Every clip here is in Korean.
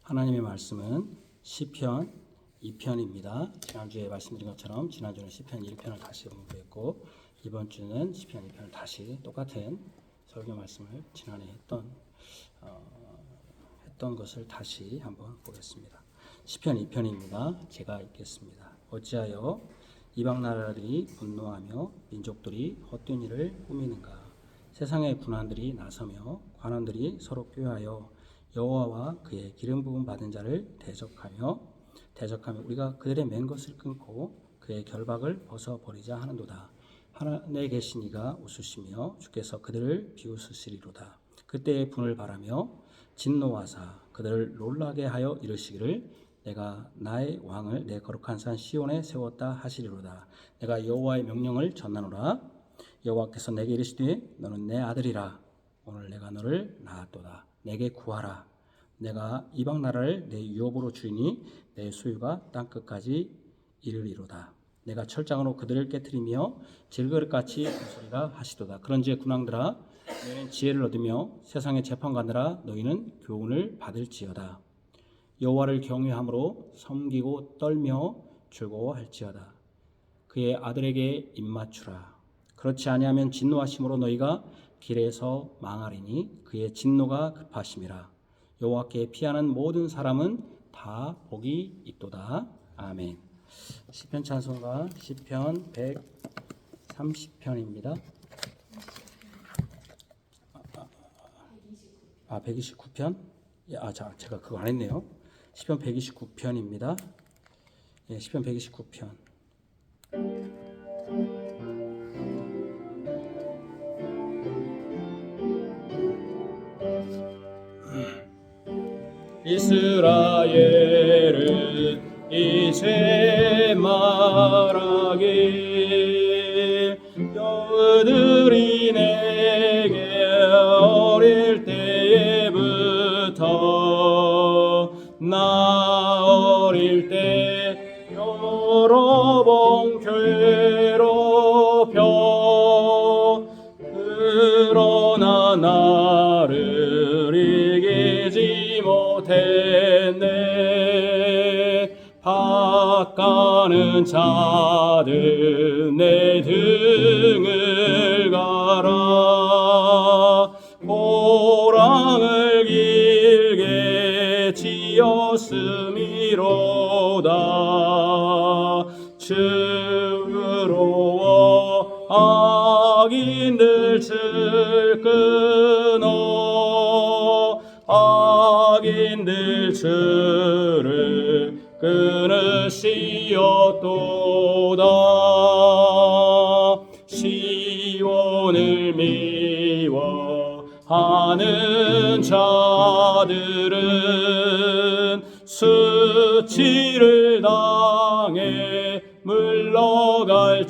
하나님의 말씀은 시편 2편입니다. 지난주에 말씀드린 것처럼 지난주는 시편 1편을 다시 공부했고 이번 주는 시편 2편을 다시 똑같은 설교 말씀을 지난해 했던 것을 다시 한번 보겠습니다. 시편 2편입니다. 제가 읽겠습니다. 어찌하여 이방 나라들이 분노하며 민족들이 헛된 일을 꾸미는가? 세상의 군왕들이 나서며 관원들이 서로 꾀하여 여호와와 그의 기름 부음 받은 자를 대적하며 우리가 그들의 맨 것을 끊고 그의 결박을 벗어버리자 하는도다. 하늘에 계신 이가 웃으시며 주께서 그들을 비웃으시리로다. 그때의 분을 바라며 진노하사 그들을 놀라게 하여 이르시기를 내가 나의 왕을 내 거룩한 산 시온에 세웠다 하시리로다. 내가 여호와의 명령을 전하노라. 여호와께서 내게 이르시되 너는 내 아들이라. 오늘 내가 너를 낳았도다. 내게 구하라. 내가 이방 나라를 내 유업으로 주이니 내 소유가 땅끝까지 이르리로다. 내가 철장으로 그들을 깨뜨리며 질그릇같이 소리라 하시도다. 그런즉 군왕들아 너희는 지혜를 얻으며 세상의 재판관들아 너희는 교훈을 받을지어다. 여호와를 경외함으로 섬기고 떨며 즐거워할지어다. 그의 아들에게 입맞추라. 그렇지 아니하면 진노하심으로 너희가 길에서 망하리니 그의 진노가 급하심이라. 여호와께 피하는 모든 사람은 다 복이 있도다. 아멘. 시편 찬송가 시편 130편입니다. 129편? 제가 그거 안 했네요. 시편 129편입니다. 예, 시편 129편. 이스라엘은 이제 말하길 너희들이 내게 어릴 때부터 나 어릴 때 여러 번 괴롭혀 그러나 나를 이기지 못했네. 바가는 자들 내 등을 갈아 고랑을 길게 지었음이로다. 증오로 악인들 줄 끊어 악인들 줄을 끊으시었도다. 시온을 미워하는 자들은 수치를 당해 물러갈지어다.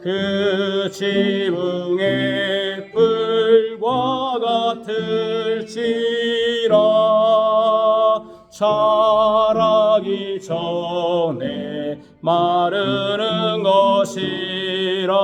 그 지붕에 불과 같을지라. 자라기 전에 마르는 것이라.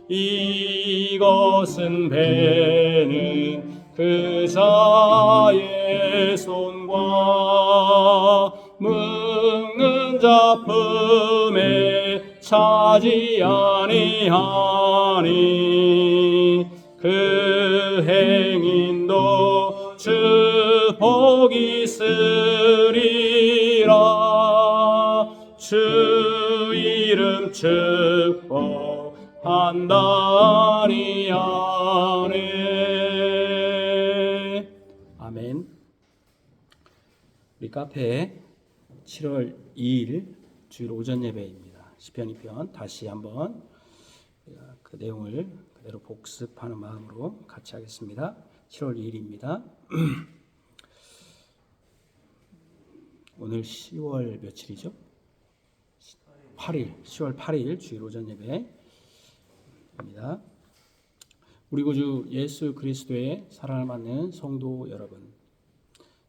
이것은 배는 그 자의 손과 묶는 작품에 차지 아니하니 그 행인도 축복이 있으리라. 주 이름 축복한다니 아멘. 아멘. 우리 카페에 7월 2일 주일 오전 예배입니다. 시편 2편 다시 한번 그 내용을 그대로 복습하는 마음으로 같이 하겠습니다. 7월 2일입니다. 오늘 10월 며칠이죠? 8일, 10월 8일 주일 오전 예배입니다. 우리 구주 예수 그리스도의 사랑을 받는 성도 여러분,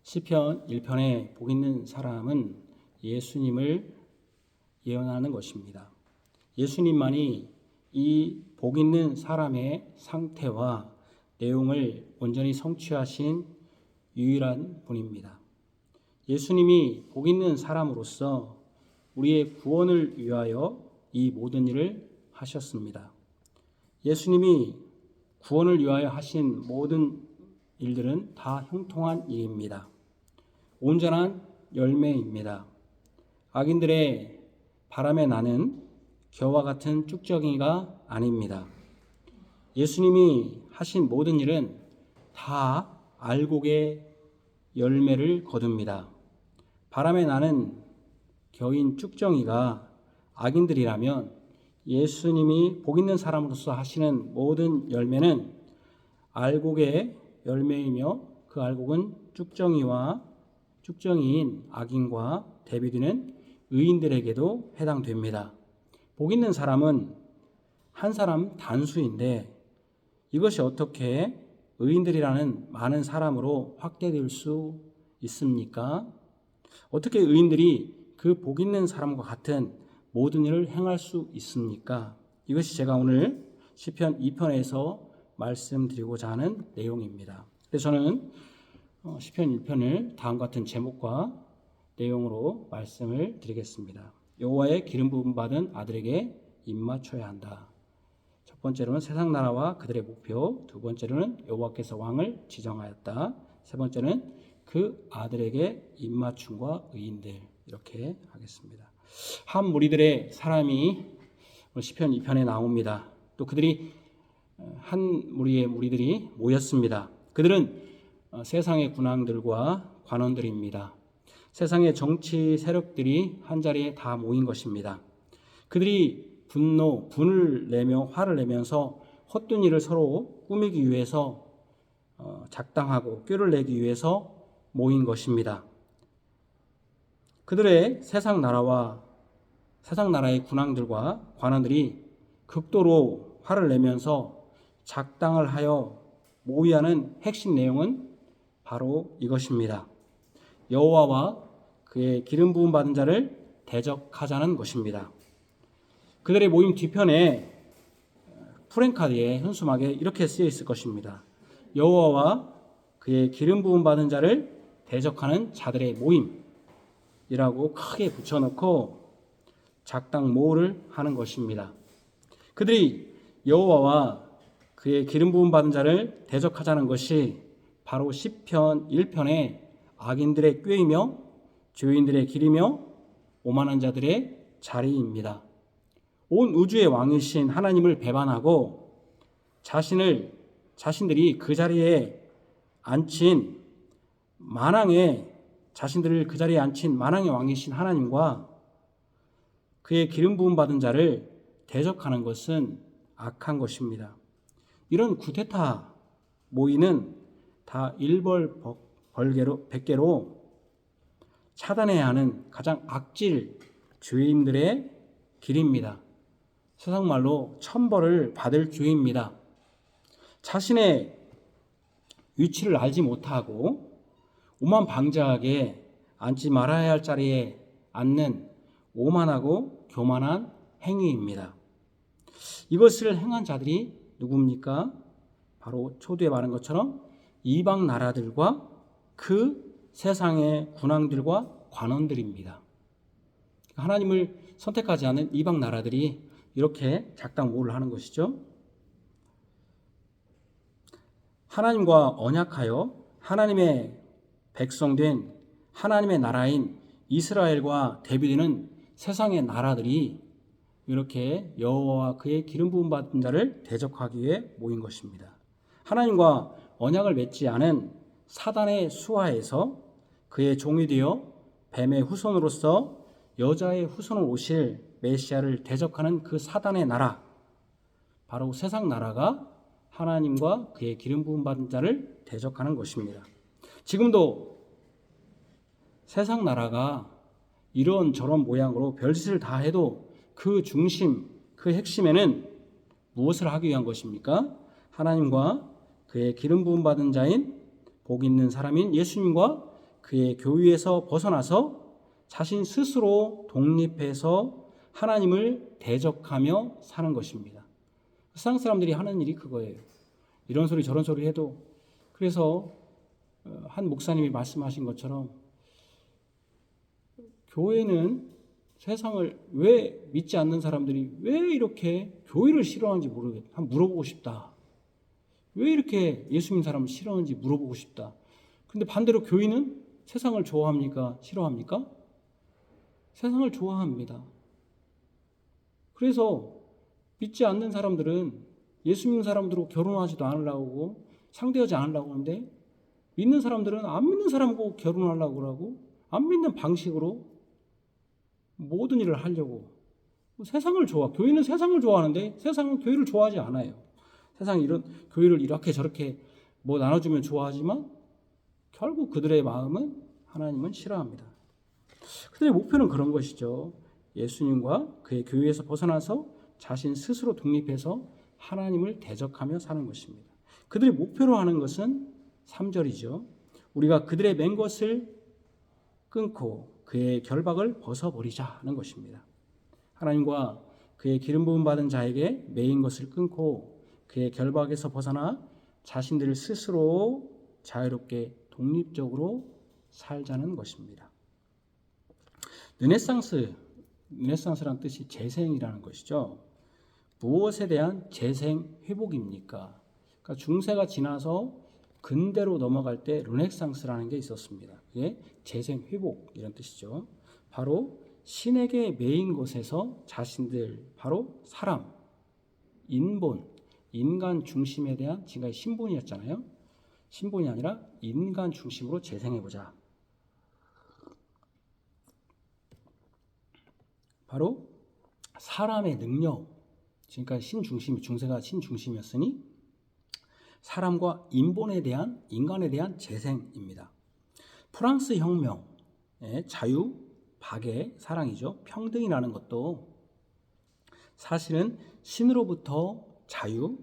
시편 1편에 복 있는 사람은 예수님을 예언하는 것입니다. 예수님만이 이 복 있는 사람의 상태와 내용을 온전히 성취하신 유일한 분입니다. 예수님이 복 있는 사람으로서 우리의 구원을 위하여 이 모든 일을 하셨습니다. 예수님이 구원을 위하여 하신 모든 일들은 다 형통한 일입니다. 온전한 열매입니다. 악인들의 바람에 나는 겨와 같은 쭉정이가 아닙니다. 예수님이 하신 모든 일은 다 알곡의 열매를 거둡니다. 바람에 나는 겨인 쭉정이가 악인들이라면 예수님이 복 있는 사람으로서 하시는 모든 열매는 알곡의 열매이며 그 알곡은 쭉정이인 악인과 대비되는 의인들에게도 해당됩니다. 복 있는 사람은 한 사람 단수인데 이것이 어떻게 의인들이라는 많은 사람으로 확대될 수 있습니까? 어떻게 의인들이 그 복 있는 사람과 같은 모든 일을 행할 수 있습니까? 이것이 제가 오늘 시편 2편에서 말씀드리고자 하는 내용입니다. 그래서 저는 시편 1편을 다음과 같은 제목과 내용으로 말씀을 드리겠습니다. 여호와의 기름 부음 받은 아들에게 입맞춰야 한다. 첫 번째로는 세상 나라와 그들의 목표, 두 번째로는 여호와께서 왕을 지정하였다. 세 번째는 그 아들에게 입맞춤과 의인들, 이렇게 하겠습니다. 한 무리들의 사람이 시편 2편에 나옵니다. 또 그들이 한 무리의 무리들이 모였습니다. 그들은 세상의 군왕들과 관원들입니다. 세상의 정치 세력들이 한자리에 다 모인 것입니다. 그들이 분을 내며 화를 내면서 헛된 일을 서로 꾸미기 위해서 작당하고 꾀를 내기 위해서 모인 것입니다. 그들의 세상 나라의 군왕들과 관원들이 극도로 화를 내면서 작당을 하여 모의하는 핵심 내용은 바로 이것입니다. 여호와와 그의 기름 부음 받은 자를 대적하자는 것입니다. 그들의 모임 뒤편에 프랭카드에 현수막에 이렇게 쓰여 있을 것입니다. 여호와와 그의 기름 부음 받은 자를 대적하는 자들의 모임이라고 크게 붙여놓고 작당 모를 하는 것입니다. 그들이 여호와와 그의 기름 부음 받은 자를 대적하자는 것이 바로 시편 1편의 악인들의 꾀이며 죄인들의 길이며 오만한 자들의 자리입니다. 온 우주의 왕이신 하나님을 배반하고 자신들이 그 자리에 앉힌 자신들을 그 자리에 앉힌 만왕의 왕이신 하나님과 그의 기름 부음 받은 자를 대적하는 것은 악한 것입니다. 이런 구테타 모의는 다 일벌백계로 차단해야 하는 가장 악질 죄인들의 길입니다. 세상말로 천벌을 받을 죄입니다. 자신의 위치를 알지 못하고 오만방자하게 앉지 말아야 할 자리에 앉는 오만하고 교만한 행위입니다. 이것을 행한 자들이 누굽니까? 바로 초두에 말한 것처럼 이방 나라들과 그 세상의 군왕들과 관원들입니다. 하나님을 선택하지 않은 이방 나라들이 이렇게 작당모를 하는 것이죠. 하나님과 언약하여 하나님의 백성된 하나님의 나라인 이스라엘과 대비되는 세상의 나라들이 이렇게 여호와와 그의 기름 부음 받은 자를 대적하기 위해 모인 것입니다. 하나님과 언약을 맺지 않은 사단의 수하에서 그의 종이 되어 뱀의 후손으로서 여자의 후손으로 오실 메시아를 대적하는 그 사단의 나라, 바로 세상 나라가 하나님과 그의 기름 부음 받은 자를 대적하는 것입니다. 지금도 세상 나라가 이런저런 모양으로 별짓을 다 해도 그 중심, 그 핵심에는 무엇을 하기 위한 것입니까? 하나님과 그의 기름 부음 받은 자인 복 있는 사람인 예수님과 그의 교회에서 벗어나서 자신 스스로 독립해서 하나님을 대적하며 사는 것입니다. 세상 사람들이 하는 일이 그거예요. 이런 소리 저런 소리 해도. 그래서 한 목사님이 말씀하신 것처럼 교회는 세상을 왜 믿지 않는 사람들이 왜 이렇게 교회를 싫어하는지 모르겠다. 한번 물어보고 싶다. 왜 이렇게 예수 믿는 사람을 싫어하는지 물어보고 싶다. 근데 반대로 교인은 세상을 좋아합니까? 싫어합니까? 세상을 좋아합니다. 그래서 믿지 않는 사람들은 예수 믿는 사람들하고 결혼하지도 않으려고 상대하지 않으려고 하는데, 믿는 사람들은 안 믿는 사람하고 결혼하려고 하고 안 믿는 방식으로 모든 일을 하려고. 세상을 좋아. 교회는 세상을 좋아하는데 세상은 교회를 좋아하지 않아요. 세상이 이런 교회를 이렇게 저렇게 뭐 나눠주면 좋아하지만 결국 그들의 마음은 하나님은 싫어합니다. 그들의 목표는 그런 것이죠. 예수님과 그의 교회에서 벗어나서 자신 스스로 독립해서 하나님을 대적하며 사는 것입니다. 그들이 목표로 하는 것은 3절이죠. 우리가 그들의 맨 것을 끊고 그의 결박을 벗어버리자는 것입니다. 하나님과 그의 기름 부음 받은 자에게 매인 것을 끊고 그의 결박에서 벗어나 자신들 스스로 자유롭게 독립적으로 살자는 것입니다. 르네상스란 뜻이 재생이라는 것이죠. 무엇에 대한 재생 회복입니까? 그러니까 중세가 지나서 근대로 넘어갈 때 르네상스라는 게 있었습니다. 그게 재생 회복 이런 뜻이죠. 바로 신에게 매인 것에서 자신들, 바로 사람, 인본, 인간 중심에 대한, 지금까지 신본이었잖아요. 신본이 아니라 인간 중심으로 재생해보자. 바로 사람의 능력, 지금까지 신중심이, 중세가 신중심이었으니 사람과 인본에 대한, 인간에 대한 재생입니다. 프랑스 혁명의 자유, 박애, 사랑이죠. 평등이라는 것도 사실은 신으로부터 자유,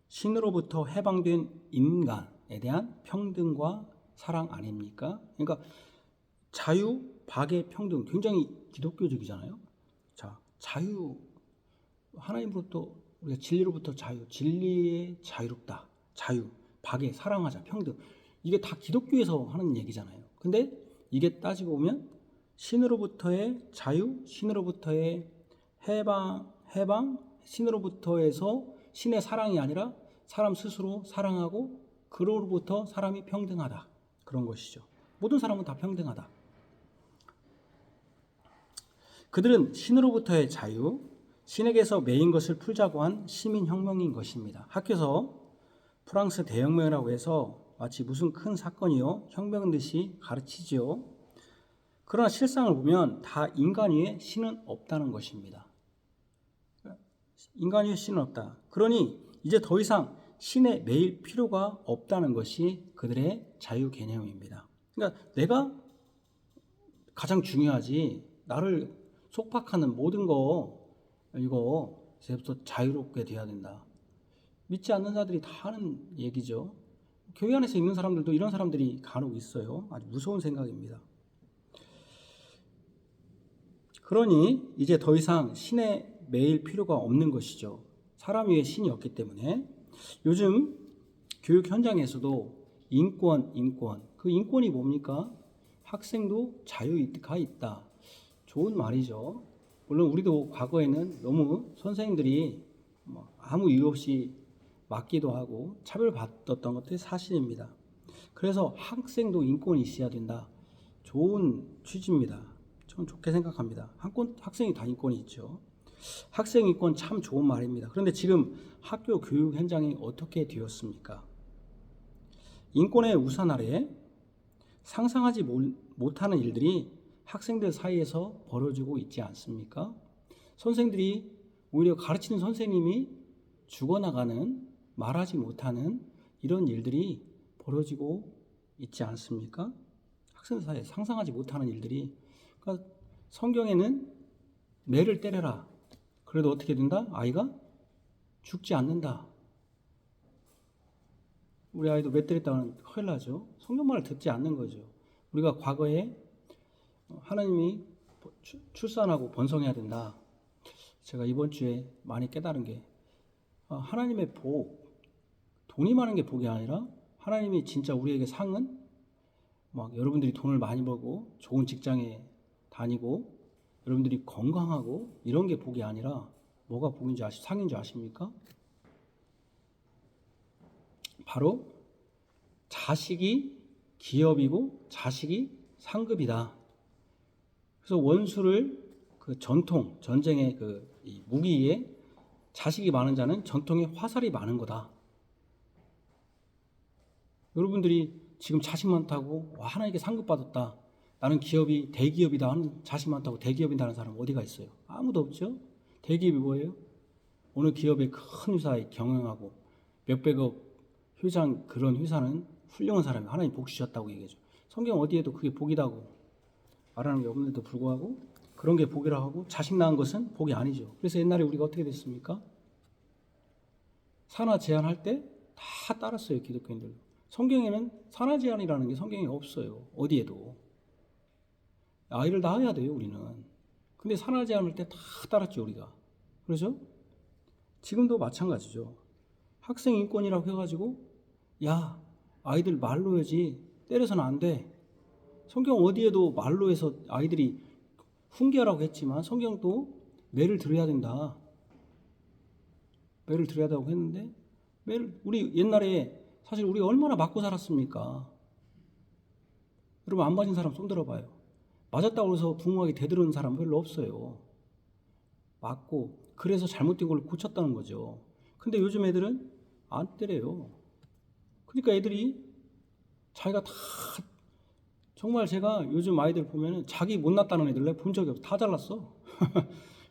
신으로부터 해방된 인간에 대한 평등과 사랑 아닙니까? 그러니까 자유, 박애, 평등, 굉장히 기독교적이잖아요. 자, 자유, 하나님으로부터, 우리가 진리로부터 자유, 진리에 자유롭다, 자유, 박애, 사랑하자, 평등, 이게 다 기독교에서 하는 얘기잖아요. 근데 이게 따지고 보면 신으로부터의 자유, 신으로부터의 해방, 신으로부터에서 신의 사랑이 아니라 사람 스스로 사랑하고 그로부터 사람이 평등하다, 그런 것이죠. 모든 사람은 다 평등하다. 그들은 신으로부터의 자유, 신에게서 매인 것을 풀자고 한 시민혁명인 것입니다. 학교에서 프랑스 대혁명이라고 해서 마치 무슨 큰 사건이요, 혁명인 듯이 가르치지요. 그러나 실상을 보면 다 인간 위에 신은 없다는 것입니다. 인간 위에 신은 없다. 그러니 이제 더 이상 신에 매일 필요가 없다는 것이 그들의 자유 개념입니다. 그러니까 내가 가장 중요하지, 나를 속박하는 모든 거, 이거 이제부터 자유롭게 돼야 된다. 믿지 않는 자들이 다 하는 얘기죠. 교회 안에서 있는 사람들도 이런 사람들이 간혹 있어요. 아주 무서운 생각입니다. 그러니 이제 더 이상 신에 매일 필요가 없는 것이죠. 사람 위에 신이 없기 때문에. 요즘 교육 현장에서도 인권, 그 인권이 뭡니까? 학생도 자유가 있다. 좋은 말이죠. 물론 우리도 과거에는 너무 선생님들이 아무 이유 없이 맞기도 하고 차별받았던 것도 사실입니다. 그래서 학생도 인권이 있어야 된다. 좋은 취지입니다. 저는 좋게 생각합니다. 학생이 다 인권이 있죠. 학생 인권 참 좋은 말입니다. 그런데 지금 학교 교육 현장이 어떻게 되었습니까? 인권의 우산 아래 상상하지 못하는 일들이 학생들 사이에서 벌어지고 있지 않습니까? 선생들이, 오히려 가르치는 선생님이 죽어나가는, 말하지 못하는 이런 일들이 벌어지고 있지 않습니까? 학생 사이에 상상하지 못하는 일들이. 그러니까 성경에는 매를 때려라, 그래도 어떻게 된다? 아이가 죽지 않는다. 우리 아이도 매 때렸다가는 큰일 나죠. 성경 말을 듣지 않는 거죠. 우리가 과거에 하나님이 출산하고 번성해야 된다. 제가 이번 주에 많이 깨달은 게 하나님의 복, 돈이 많은 게 복이 아니라 하나님이 진짜 우리에게 상은 막 여러분들이 돈을 많이 벌고 좋은 직장에 다니고 여러분들이 건강하고 이런 게 복이 아니라 뭐가 복인지 상인 줄 아십니까? 바로 자식이 기업이고 자식이 상급이다. 그래서 원수를 그 전쟁의 이 무기에 자식이 많은 자는 전통에 화살이 많은 거다. 여러분들이 지금 자식 많다고 하나님께 상급받았다. 나는 기업이 대기업이다 하는 자식 많다고 대기업이라는 사람 어디가 있어요? 아무도 없죠. 대기업이 뭐예요? 어느 기업의 큰 회사에 경영하고 몇백억 회장 그런 회사는 훌륭한 사람이 하나님 복 주셨다고 얘기하죠. 성경 어디에도 그게 복이라고 말하는 게 없는데도 불구하고 그런 게 복이라고 하고 자식 낳은 것은 복이 아니죠. 그래서 옛날에 우리가 어떻게 됐습니까? 산하 제한할 때 다 따랐어요. 기독교인들. 성경에는 산하 제한이라는 게 성경에 없어요. 어디에도. 아이를 낳아야 돼요. 우리는. 근데 산하 제한할 때 다 따랐죠. 우리가. 그렇죠? 지금도 마찬가지죠. 학생 인권이라고 해가지고 야 아이들 말로 해야지 때려서는 안 돼. 성경 어디에도 말로 해서 아이들이 훈계하라고 했지만 성경도 매를 들어야 된다. 매를 들어야 된다고 했는데 우리 옛날에 사실 우리 얼마나 맞고 살았습니까? 여러분 안 맞은 사람 손 들어봐요. 맞았다고 해서 부모에게 대들은 사람 별로 없어요. 맞고 그래서 잘못된 걸 고쳤다는 거죠. 근데 요즘 애들은 안 때려요. 그러니까 애들이 자기가 다 정말 제가 요즘 아이들 보면은 자기 못났다는 애들 내가 본 적이 없어. 다 잘났어.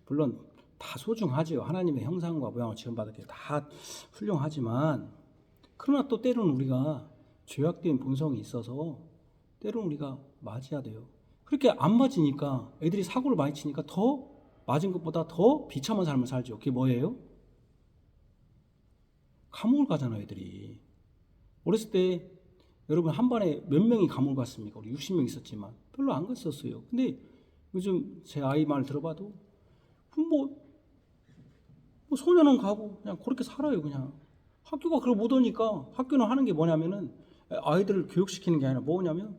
물론 다 소중하지요. 하나님의 형상과 모양을 지음받았기에 다 훌륭하지만 그러나 또 때로는 우리가 죄악된 본성이 있어서 때로는 우리가 맞아야 돼요. 그렇게 안 맞으니까 애들이 사고를 많이 치니까 더 맞은 것보다 더 비참한 삶을 살죠. 그게 뭐예요? 감옥을 가잖아요. 애들이. 어렸을 때 여러분 한 반에 몇 명이 감옥을 갔습니까? 우리 60명 있었지만 별로 안 갔었어요. 근데 요즘 제 아이 말 들어봐도 뭐 소년원 가고 그냥 그렇게 살아요. 그냥 학교가 그걸 못 오니까 학교는 하는 게 뭐냐면은 아이들을 교육시키는 게 아니라 뭐냐면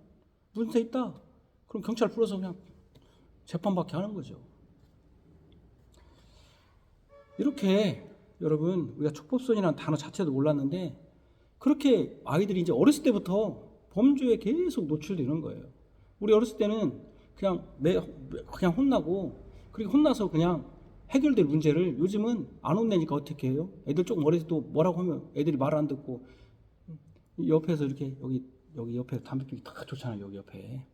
문제 있다. 그럼 경찰 불러서 그냥 재판받게 하는 거죠. 이렇게 여러분 우리가 촉법소년이라는 단어 자체도 몰랐는데 그렇게 아이들이 이제 어렸을 때부터 범죄에 계속 노출되는 거예요. 우리 어렸을 때는 그냥 혼나고 그리고 혼나서 그냥 해결될 문제를 요즘은 안 혼내니까 어떻게 해요? 애들 조금 어렸을 때 뭐라고 하면 애들이 말 안 듣고 옆에서 이렇게 여기 옆에 담배 피우기 딱 좋잖아요. 여기 옆에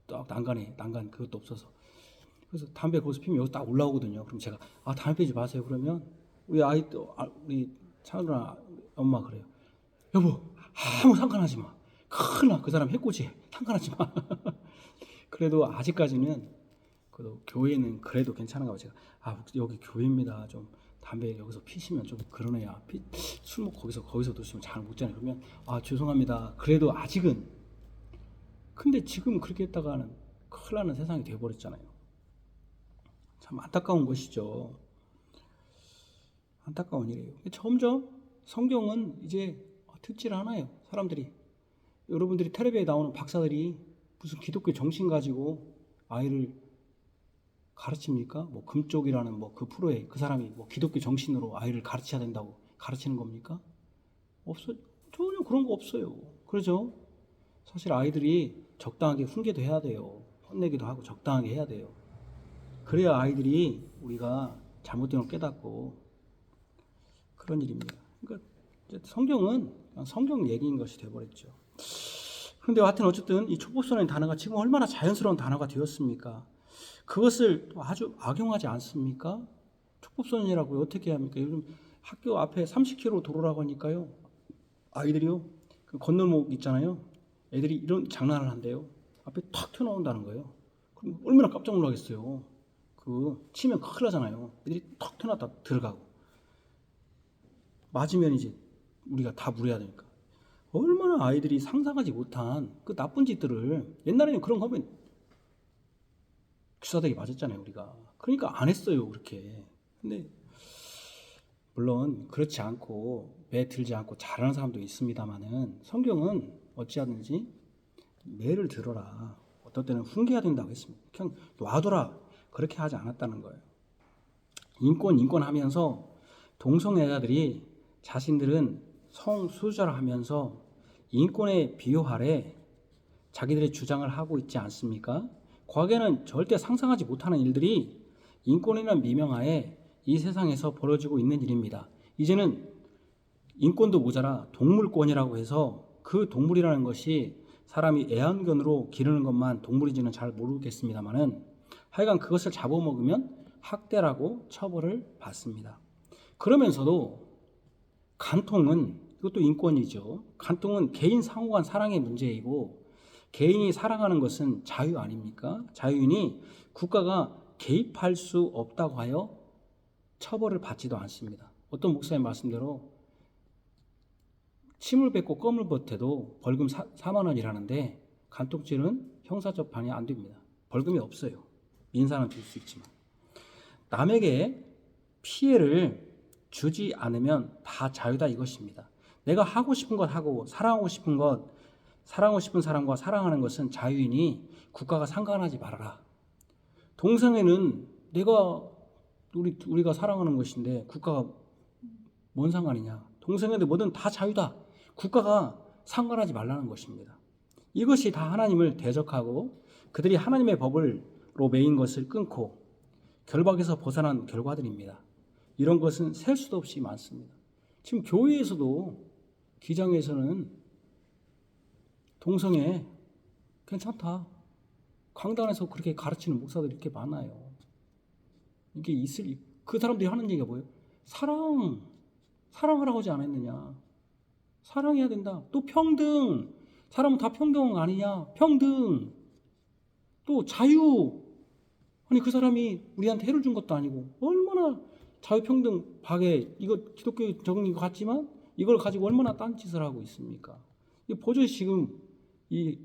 딱 난간 그것도 없어서 그래서 담배 거기서 피우면 여기 딱 올라오거든요. 그럼 제가 담배 피우지 마세요. 그러면 우리 차누나 엄마 그래요. 여보 아무 상관하지 마. 큰일 나. 그 사람 해코지. 상관하지 마. 그래도 아직까지는 그래도 교회는 그래도 괜찮은가 봐. 제가 여기 교회입니다. 좀 담배 여기서 피시면 좀 그러네요. 술 먹고 거기서 드시면 잘 먹잖아요. 그러면 죄송합니다. 그래도 아직은. 근데 지금 그렇게 했다가는 큰일 나는 세상이 되어버렸잖아요. 참 안타까운 것이죠. 안타까운 일이에요. 점점 성경은 이제 듣질 않아요. 사람들이. 여러분들이 텔레비에 나오는 박사들이 무슨 기독교 정신 가지고 아이를 가르칩니까? 뭐 금쪽이라는 그 프로에 그 사람이 기독교 정신으로 아이를 가르쳐야 된다고 가르치는 겁니까? 없어요. 전혀 그런 거 없어요. 그렇죠? 사실 아이들이 적당하게 훈계도 해야 돼요. 혼내기도 하고 적당하게 해야 돼요. 그래야 아이들이 우리가 잘못된 걸 깨닫고 그런 일입니다. 그러니까 성경은 그냥 성경 얘기인 것이 되어버렸죠. 그런데 하여튼 어쨌든 이 촉법소년의 단어가 지금 얼마나 자연스러운 단어가 되었습니까? 그것을 아주 악용하지 않습니까? 촉법소년이라고 어떻게 합니까? 요즘 학교 앞에 30km 도로라고 하니까요. 아이들이요. 그 건널목 있잖아요. 애들이 이런 장난을 한대요. 앞에 탁 튀어나온다는 거예요. 그럼 얼마나 깜짝 놀라겠어요. 치면 큰일 나잖아요. 애들이 탁 튀어나왔다 들어가고. 맞으면 이제 우리가 다 물어야 되니까. 얼마나 아이들이 상상하지 못한 그 나쁜 짓들을 옛날에는 그런 거 하면 귀사되게 맞았잖아요, 우리가. 그러니까 안 했어요, 그렇게. 근데 물론 그렇지 않고 매 들지 않고 잘하는 사람도 있습니다만은 성경은 어찌하든지 매를 들어라. 어떤 때는 훈계해야 된다고 했습니다. 그냥 놔둬라. 그렇게 하지 않았다는 거예요. 인권 하면서 동성애자들이 자신들은 성수절하면서 인권에 비유하래 자기들의 주장을 하고 있지 않습니까? 과거에는 절대 상상하지 못하는 일들이 인권이라는 미명하에 이 세상에서 벌어지고 있는 일입니다. 이제는 인권도 모자라 동물권이라고 해서 그 동물이라는 것이 사람이 애완견으로 기르는 것만 동물인지는 잘 모르겠습니다만은 하여간 그것을 잡아먹으면 학대라고 처벌을 받습니다. 그러면서도 간통은 이것도 인권이죠. 간통은 개인 상호간 사랑의 문제이고 개인이 사랑하는 것은 자유 아닙니까? 자유이니 국가가 개입할 수 없다고 하여 처벌을 받지도 않습니다. 어떤 목사님 말씀대로 침을 뱉고 껌을 버텨도 벌금 4만 원이라는데 간통죄는 형사재판이 안 됩니다. 벌금이 없어요. 민사는 줄 수 있지만. 남에게 피해를 주지 않으면 다 자유다 이것입니다. 내가 하고 싶은 것 하고 사랑하고 싶은 사람과 사랑하는 것은 자유이니 국가가 상관하지 말아라. 동성애는 우리가 사랑하는 것인데 국가가 뭔 상관이냐. 동성애도 뭐든 다 자유다. 국가가 상관하지 말라는 것입니다. 이것이 다 하나님을 대적하고 그들이 하나님의 법으로 매인 것을 끊고 결박에서 벗어난 결과들입니다. 이런 것은 셀 수도 없이 많습니다. 지금 교회에서도 기장에서는 동성애 괜찮다. 강단에서 그렇게 가르치는 목사들이 이렇게 많아요. 이게 그 사람들이 하는 얘기가 뭐예요? 사랑하라고 하지 않았느냐. 사랑해야 된다. 또 평등. 사람은 다 평등한 거 아니냐. 평등. 또 자유. 아니 그 사람이 우리한테 해를 준 것도 아니고 얼마나 자유평등 박에 이거 기독교적인 것 같지만 이걸 가지고 얼마나 딴짓을 하고 있습니까? 이게 버젓이 지금 이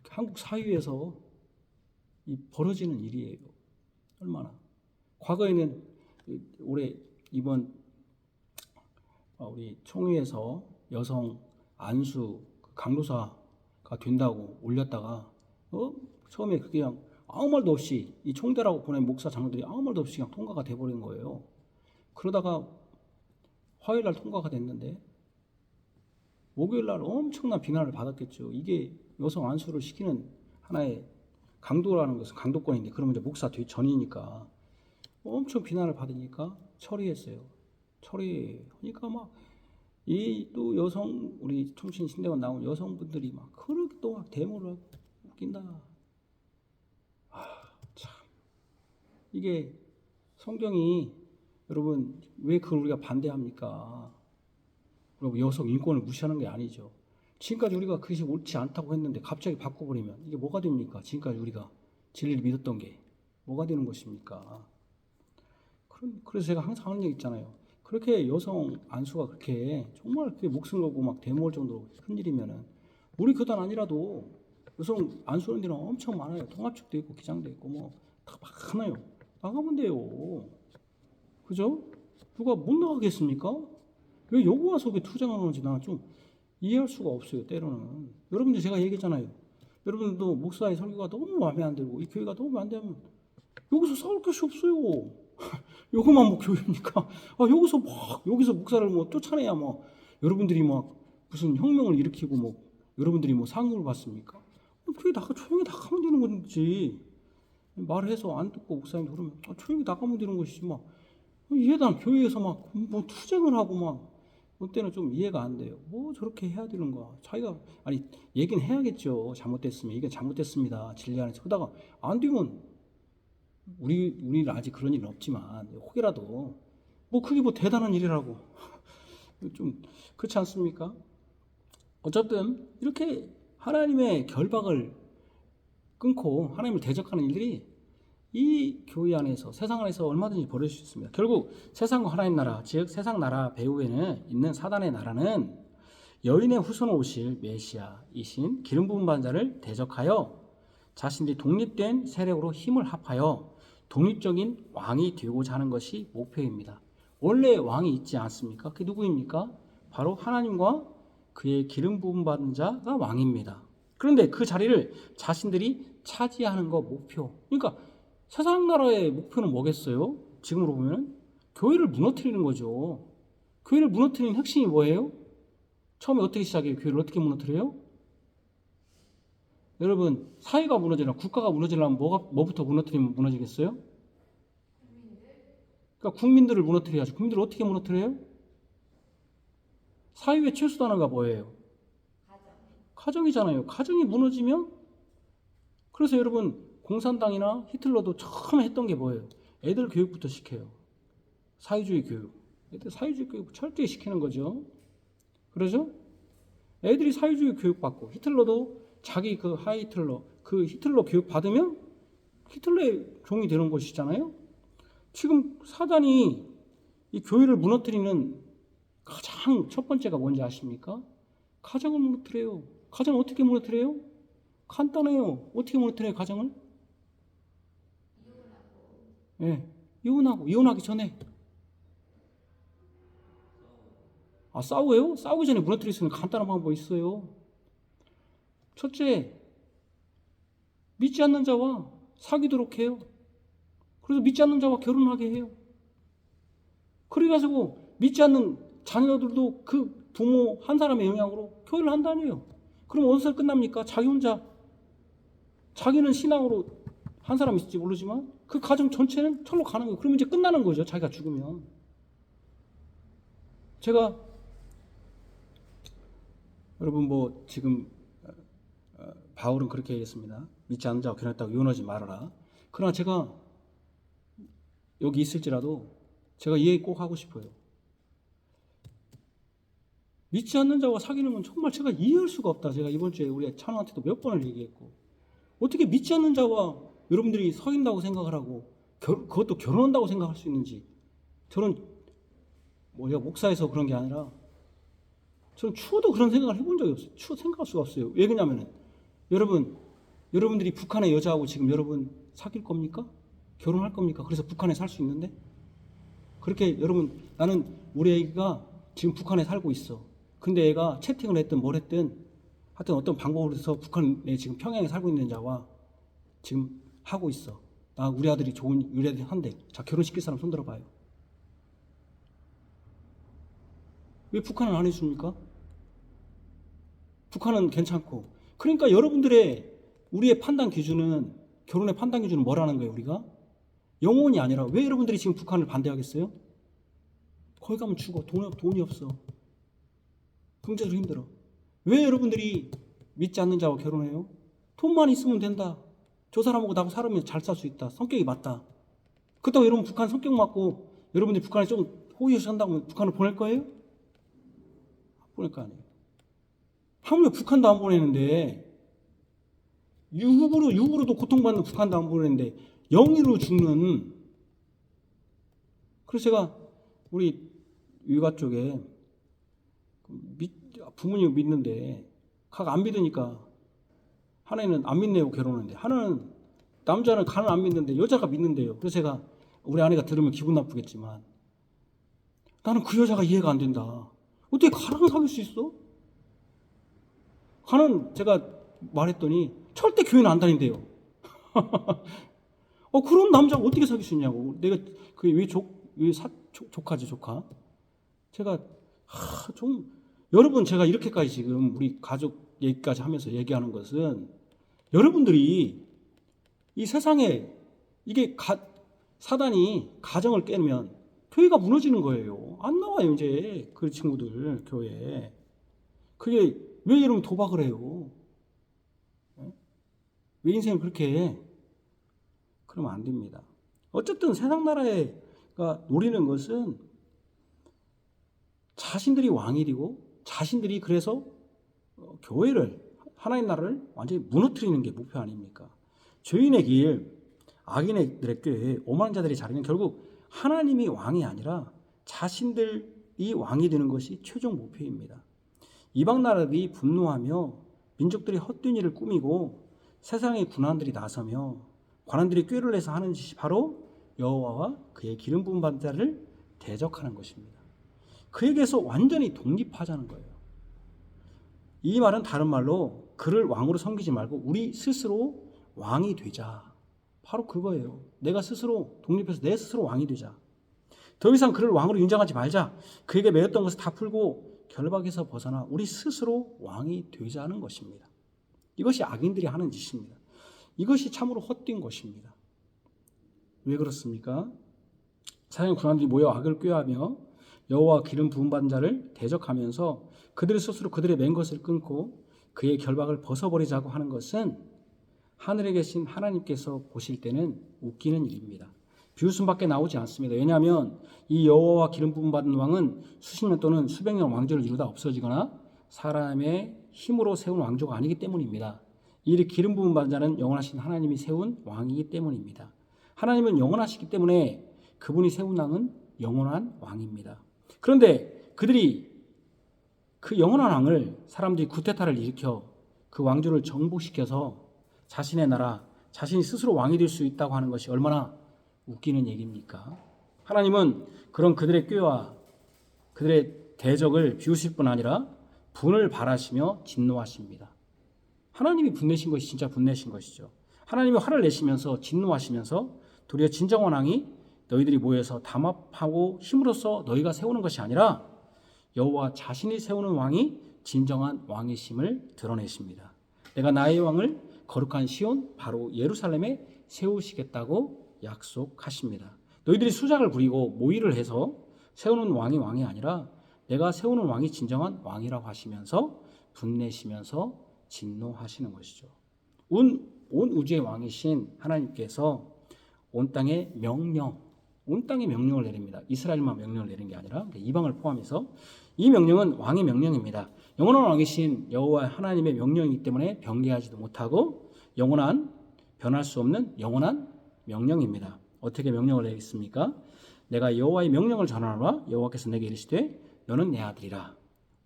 한국 사회에서 이 벌어지는 일이에요. 얼마나. 과거에는 올해 이번 우리 총회에서 여성 안수 강도사가 된다고 올렸다가 처음에 그게 그냥 아무 말도 없이 이 총대라고 보낸 목사 장로들이 아무 말도 없이 그냥 통과가 돼버린 거예요. 그러다가 화요일 날 통과가 됐는데 목요일 날 엄청난 비난을 받았겠죠. 이게 여성 안수를 시키는 하나의 강도라는 것은 강도권인데 그러면 이제 목사 전이니까 엄청 비난을 받으니까 처리했어요. 처리하니까 막 이 또 여성 우리 총신 신대원 나온 여성분들이 막 그렇게 또 막 데모를 하고 웃긴다. 참 이게 성경이 여러분 왜 그걸 우리가 반대합니까? 여러분 여성 인권을 무시하는 게 아니죠. 지금까지 우리가 그것이 옳지 않다고 했는데 갑자기 바꿔버리면 이게 뭐가 됩니까? 지금까지 우리가 진리를 믿었던 게 뭐가 되는 것입니까? 그래서 제가 항상 하는 얘기 있잖아요. 그렇게 여성 안수가 그렇게 정말 그렇게 목숨 걸고 막 데모할 정도로 큰 일이면은 우리 교단 아니라도 여성 안수하는 데는 엄청 많아요. 통합축도 있고 기장도 있고 뭐 다 많아요. 나가면 돼요. 그죠? 누가 못 나가겠습니까? 왜 여기 와서 왜 투쟁하는지 나는 좀 이해할 수가 없어요. 때로는. 여러분들 제가 얘기했잖아요. 여러분들도 목사의 설교가 너무 마음에 안 들고 이 교회가 너무 안 되면 여기서 싸울 것이 없어요. 요거만 뭐 교회입니까? 여기서 목사를 뭐 쫓아내야 뭐 여러분들이 막 무슨 혁명을 일으키고 뭐 여러분들이 뭐 상급을 받습니까? 교회 조용히 나가면 되는 건지 말해서 안 듣고 목사님 그러면 조용히 나가면 되는 것이지 막 이해도 안 교회에서 막 뭐 투쟁을 하고 막 그때는 좀 이해가 안 돼요. 뭐 저렇게 해야 되는가? 자기가 아니 얘기는 해야겠죠. 잘못됐으면 이게 잘못됐습니다. 진리 안에서 그러다가 안 되면 우리는 아직 그런 일은 없지만 혹이라도 뭐 그게 뭐 대단한 일이라고 좀 그렇지 않습니까? 어쨌든 이렇게 하나님의 결박을 끊고 하나님을 대적하는 일들이 이 교회 안에서 세상 안에서 얼마든지 벌어질 수 있습니다. 결국 세상과 하나님 나라 즉 세상 나라 배후에는 있는 사단의 나라는 여인의 후손으로 오실 메시아이신 기름 부은 반자를 대적하여 자신들이 독립된 세력으로 힘을 합하여 독립적인 왕이 되고자 하는 것이 목표입니다. 원래 왕이 있지 않습니까? 그게 누구입니까? 바로 하나님과 그의 기름 부음 받은 자가 왕입니다. 그런데 그 자리를 자신들이 차지하는 거 목표. 그러니까 세상 나라의 목표는 뭐겠어요? 지금으로 보면 교회를 무너뜨리는 거죠. 교회를 무너뜨리는 핵심이 뭐예요? 처음에 어떻게 시작해요? 교회를 어떻게 무너뜨려요? 여러분, 사회가 무너지려면, 국가가 무너지려면 뭐부터 무너뜨리면 무너지겠어요? 그러니까 국민들을 무너뜨려야죠. 국민들을 어떻게 무너뜨려요? 사회의 최소 단어가 뭐예요? 가정이잖아요. 가정이 무너지면, 그래서 여러분, 공산당이나 히틀러도 처음에 했던 게 뭐예요? 애들 교육부터 시켜요. 사회주의 교육. 애들 사회주의 교육 철저히 시키는 거죠. 그러죠? 애들이 사회주의 교육 받고, 히틀러도 자기 그 하이틀러, 그 히틀러 교육 받으면 히틀러의 종이 되는 것이잖아요. 지금 사단이 이 교회를 무너뜨리는 가장 첫 번째가 뭔지 아십니까? 가정을 무너뜨려요. 가정을 어떻게 무너뜨려요? 간단해요. 어떻게 무너뜨려요, 가정을? 예, 이혼하고, 이혼하기 전에. 아, 싸워요? 싸우기 전에 무너뜨릴 수 있는 간단한 방법이 있어요. 첫째, 믿지 않는 자와 사귀도록 해요. 그래서 믿지 않는 자와 결혼하게 해요. 그래가지고 믿지 않는 자녀들도 그 부모 한 사람의 영향으로 교회를 한다니요. 그럼 어디서 끝납니까? 자기 혼자, 자기는 신앙으로 한 사람 있을지 모르지만 그 가정 전체는 철로 가는 거예요. 그러면 이제 끝나는 거죠. 자기가 죽으면. 제가 여러분 뭐 지금 바울은 그렇게 얘기했습니다. 믿지 않는 자와 결혼했다고 이혼하지 말아라. 그러나 제가 여기 있을지라도 제가 이 얘기 꼭 하고 싶어요. 믿지 않는 자와 사귀는 건 정말 제가 이해할 수가 없다. 제가 이번 주에 우리 찬호한테도 몇 번을 얘기했고, 어떻게 믿지 않는 자와 여러분들이 사귄다고 생각을 하고 그것도 결혼한다고 생각할 수 있는지. 저는 제가 목사에서 그런 게 아니라 저는 추워도 그런 생각을 해본 적이 없어요. 추워 생각할 수가 없어요. 왜 그러냐면은 여러분들이 북한의 여자하고 지금 여러분 사귈 겁니까? 결혼할 겁니까? 그래서 북한에 살 수 있는데? 그렇게 여러분, 나는 우리 애기가 지금 북한에 살고 있어. 근데 애가 채팅을 했든 뭘 했든 하여튼 어떤 방법으로 해서 북한에 지금 평양에 살고 있는 자와 지금 하고 있어. 나 우리 아들이 좋은 우리 아들이 한대. 자, 결혼시킬 사람 손 들어봐요. 왜 북한은 안 해줍니까? 북한은 괜찮고. 그러니까 여러분들의 우리의 판단 기준은, 결혼의 판단 기준은 뭐라는 거예요? 우리가 영혼이 아니라. 왜 여러분들이 지금 북한을 반대하겠어요? 거기 가면 죽어. 돈이 없어. 경제적으로 힘들어. 왜 여러분들이 믿지 않는 자와 결혼해요? 돈만 있으면 된다. 저 사람하고 나하고 살으면 잘 살 수 있다. 성격이 맞다. 그렇다고 여러분 북한 성격 맞고 여러분들이 북한에 좀 호의호식 한다고 북한을 보낼 거예요? 안 보낼 거 아니에요. 하물며 북한도 안 보내는데, 육으로도 고통받는 북한도 안 보내는데 영으로 죽는. 그래서 제가 우리 유가 쪽에 부모님 믿는데 각 안 믿으니까, 하나는 안 믿네요 결혼하는데, 하나는 남자는 간을 안 믿는데 여자가 믿는데요. 그래서 제가, 우리 아내가 들으면 기분 나쁘겠지만, 나는 그 여자가 이해가 안 된다. 어떻게 간을 사귈 수 있어? 간은 제가 말했더니 절대 교회는 안 다닌대요. 그런 남자가 어떻게 사귈 수 있냐고. 내가 그게 왜 조카지 조카. 제가 좀, 여러분, 제가 이렇게까지 지금 우리 가족 얘기까지 하면서 얘기하는 것은, 여러분들이 이 세상에 이게 사단이 가정을 깨면 교회가 무너지는 거예요. 안 나와요 이제 그 친구들 교회에. 그게 왜 여러분 도박을 해요? 왜 인생을 그렇게 해? 그러면 안 됩니다. 어쨌든 세상 나라가 노리는 것은 자신들이 왕이 되고 자신들이 그래서 교회를, 하나님 나라를 완전히 무너뜨리는 게 목표 아닙니까? 죄인의 길, 악인들의 꾀에 오만한 자들이 자리는, 결국 하나님이 왕이 아니라 자신들이 왕이 되는 것이 최종 목표입니다. 이방 나라들이 분노하며 민족들이 헛된 일을 꾸미고 세상의 군환들이 나서며 관원들이 꾀를 내서 하는 짓이 바로 여호와와 그의 기름 부은 받은 자를 대적하는 것입니다. 그에게서 완전히 독립하자는 거예요. 이 말은 다른 말로 그를 왕으로 섬기지 말고 우리 스스로 왕이 되자. 바로 그거예요. 내가 스스로 독립해서 내 스스로 왕이 되자. 더 이상 그를 왕으로 인정하지 말자. 그에게 매였던 것을 다 풀고 결박에서 벗어나 우리 스스로 왕이 되자는 것입니다. 이것이 악인들이 하는 짓입니다. 이것이 참으로 헛된 것입니다. 왜 그렇습니까? 사랑의 군관들이 모여 악을 꾀하며 여호와 기름 부음 받은 자를 대적하면서 그들이 스스로 그들의 맨 것을 끊고 그의 결박을 벗어버리자고 하는 것은 하늘에 계신 하나님께서 보실 때는 웃기는 일입니다. 비웃음밖에 나오지 않습니다. 왜냐하면 이 여호와와 기름 부음 받은 왕은 수십 년 또는 수백 년 왕조를 이루다 없어지거나 사람의 힘으로 세운 왕조가 아니기 때문입니다. 이 기름 부음 받은 자는 영원하신 하나님이 세운 왕이기 때문입니다. 하나님은 영원하시기 때문에 그분이 세운 왕은 영원한 왕입니다. 그런데 그들이 그 영원한 왕을 사람들이 쿠데타를 일으켜 그 왕조를 정복시켜서 자신의 나라, 자신이 스스로 왕이 될 수 있다고 하는 것이 얼마나 웃기는 얘기입니까? 하나님은 그런 그들의 꾀와 그들의 대적을 비우실 뿐 아니라 분을 발하시며 진노하십니다. 하나님이 분내신 것이 진짜 분내신 것이죠. 하나님이 화를 내시면서 진노하시면서 도리어 진정한 왕이 너희들이 모여서 담합하고 힘으로써 너희가 세우는 것이 아니라 여호와 자신이 세우는 왕이 진정한 왕이심을 드러내십니다. 내가 나의 왕을 거룩한 시온 바로 예루살렘에 세우시겠다고 약속하십니다. 너희들이 수작을 부리고 모의를 해서 세우는 왕이 아니라 내가 세우는 왕이 진정한 왕이라고 하시면서 분내시면서 진노하시는 것이죠. 온 우주의 왕이신 하나님께서 온 땅의 명령을 내립니다. 이스라엘만 명령을 내린 게 아니라 이방을 포함해서 이 명령은 왕의 명령입니다. 영원한 왕이신 여호와 하나님의 명령이기 때문에 변개하지도 못하고 변할 수 없는 영원한 명령입니다. 어떻게 명령을 내리겠습니까? 내가 여호와의 명령을 전하노라. 여호와께서 내게 이르시되 너는 내 아들이라.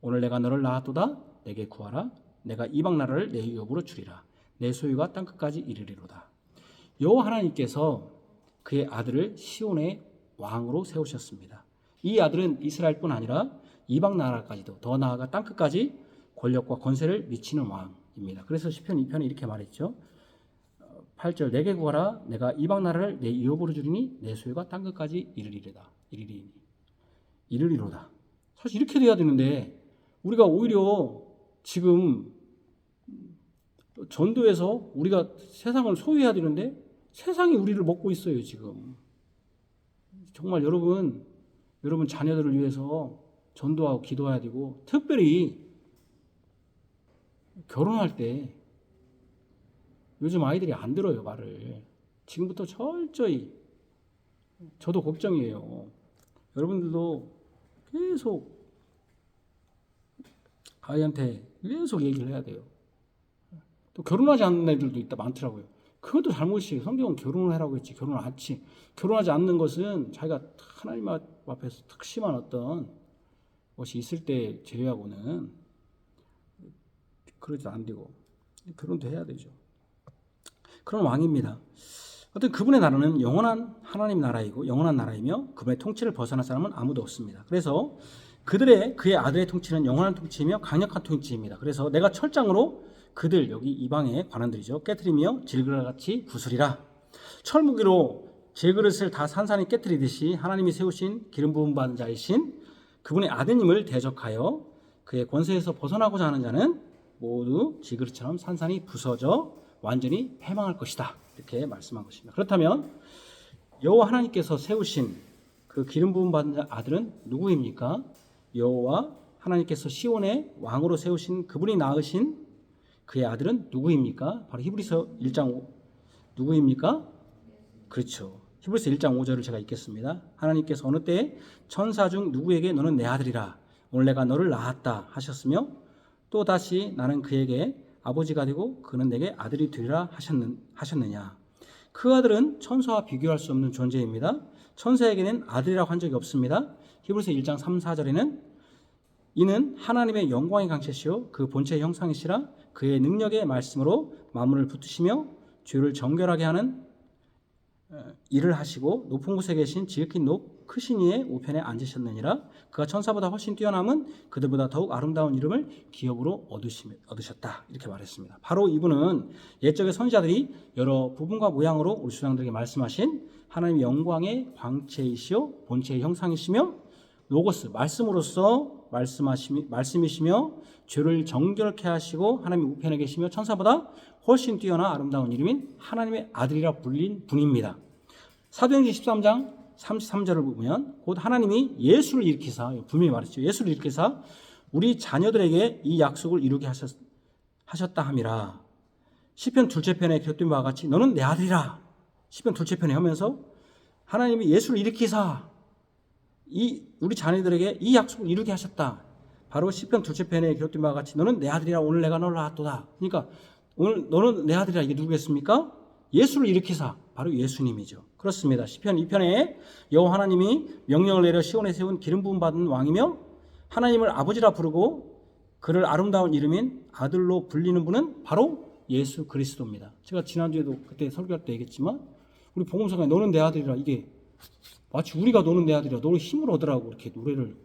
오늘 내가 너를 낳았도다. 내게 구하라. 내가 이방 나라를 내 유업으로 주리라. 내 소유가 땅끝까지 이르리로다. 여호와 하나님께서 그의 아들을 시온의 왕으로 세우셨습니다. 이 아들은 이스라엘뿐 아니라 이방 나라까지도 더 나아가 땅끝까지 권력과 권세를 미치는 왕입니다. 그래서 시편 2편에 이렇게 말했죠. 8절 내게 구하라. 내가 이방 나라를 내 유업으로 주리니 내 소유가 땅끝까지 이르리로다. 사실 이렇게 돼야 되는데 우리가 오히려 지금 전도에서 우리가 세상을 소유해야 되는데 세상이 우리를 먹고 있어요. 지금 정말 여러분 자녀들을 위해서 전도하고 기도해야 되고 특별히 결혼할 때 요즘 아이들이 안 들어요. 말을 지금부터 철저히 저도 걱정이에요. 여러분들도 계속 아이한테 계속 얘기를 해야 돼요. 또 결혼하지 않는 애들도 많더라고요. 그것도 잘못이에요. 성경은 결혼을 하라고 했지 결혼을 하지. 결혼하지 않는 것은 자기가 하나님 앞에서 특심한 어떤 것이 있을 때 제외하고는 그러지도 안 되고 결혼도 해야 되죠. 그런 왕입니다. 어떤 그분의 나라는 영원한 하나님 나라이고 영원한 나라이며 그분의 통치를 벗어난 사람은 아무도 없습니다. 그래서 그의 아들의 통치는 영원한 통치이며 강력한 통치입니다. 그래서 내가 철장으로 그들 여기 이방의 관원들이죠. 깨트리며 질그릇같이 부수리라. 철무기로 질그릇을 다 산산히 깨트리듯이 하나님이 세우신 기름 부음 받은 자이신 그분의 아드님을 대적하여 그의 권세에서 벗어나고자 하는 자는 모두 질그릇처럼 산산히 부서져 완전히 패망할 것이다. 이렇게 말씀한 것입니다. 그렇다면 여호와 하나님께서 세우신 그 기름 부음 받은 자 아들은 누구입니까? 여호와 하나님께서 시온의 왕으로 세우신 그분이 낳으신 그의 아들은 누구입니까? 바로 히브리서 1장 누구입니까? 그렇죠. 히브리서 1장 5절을 제가 읽겠습니다. 하나님께서 어느 때에 천사 중 누구에게 너는 내 아들이라 오늘 내가 너를 낳았다 하셨으며 또 다시 나는 그에게 아버지가 되고 그는 내게 아들이 되리라 하셨느냐. 그 아들은 천사와 비교할 수 없는 존재입니다. 천사에게는 아들이라고 한 적이 없습니다. 히브리서 1장 3, 4절에는 이는 하나님의 영광의 강체시요 그 본체의 형상이시라 그의 능력의 말씀으로 만물을 붙드시며 죄를 정결하게 하는 일을 하시고 높은 곳에 계신 지극히 크신 이의 우편에 앉으셨느니라. 그가 천사보다 훨씬 뛰어남은 그들보다 더욱 아름다운 이름을 기업으로 얻으셨다. 이렇게 말했습니다. 바로 이분은 옛적의 선지자들이 여러 부분과 모양으로 우리 수장들에게 말씀하신 하나님의 영광의 광채이시요 본체의 형상이시며 로고스 말씀으로서 말씀이시며 죄를 정결케 하시고 하나님의 우편에 계시며 천사보다 훨씬 뛰어나 아름다운 이름인 하나님의 아들이라 불린 분입니다. 사도행전 13장 33절을 보면 곧 하나님이 예수를 일으키사, 분명히 말했죠. 예수를 일으키사 우리 자녀들에게 이 약속을 이루게 하셨다 함이라. 시편 둘째 편에 기록된 바와 같이 너는 내 아들이라. 시편 둘째 편에 하면서 하나님이 예수를 일으키사 우리 자녀들에게 이 약속을 이루게 하셨다. 바로 시편 둘째 편에 기록된 바와 같이 너는 내 아들이라 오늘 내가 너를 낳았도다. 그러니까 오늘 너는 내 아들이라 이게 누구겠습니까? 예수를 일으키사 바로 예수님이죠. 그렇습니다. 시편 2편에 여호와 하나님이 명령을 내려 시온에 세운 기름 부음 받은 왕이며 하나님을 아버지라 부르고 그를 아름다운 이름인 아들로 불리는 분은 바로 예수 그리스도입니다. 제가 지난주에도 그때 설교할 때 얘기했지만 우리 복음서가에 너는 내 아들이라 이게 마치 우리가 너는 내 아들이라 너를 힘을 얻으라고 이렇게 노래를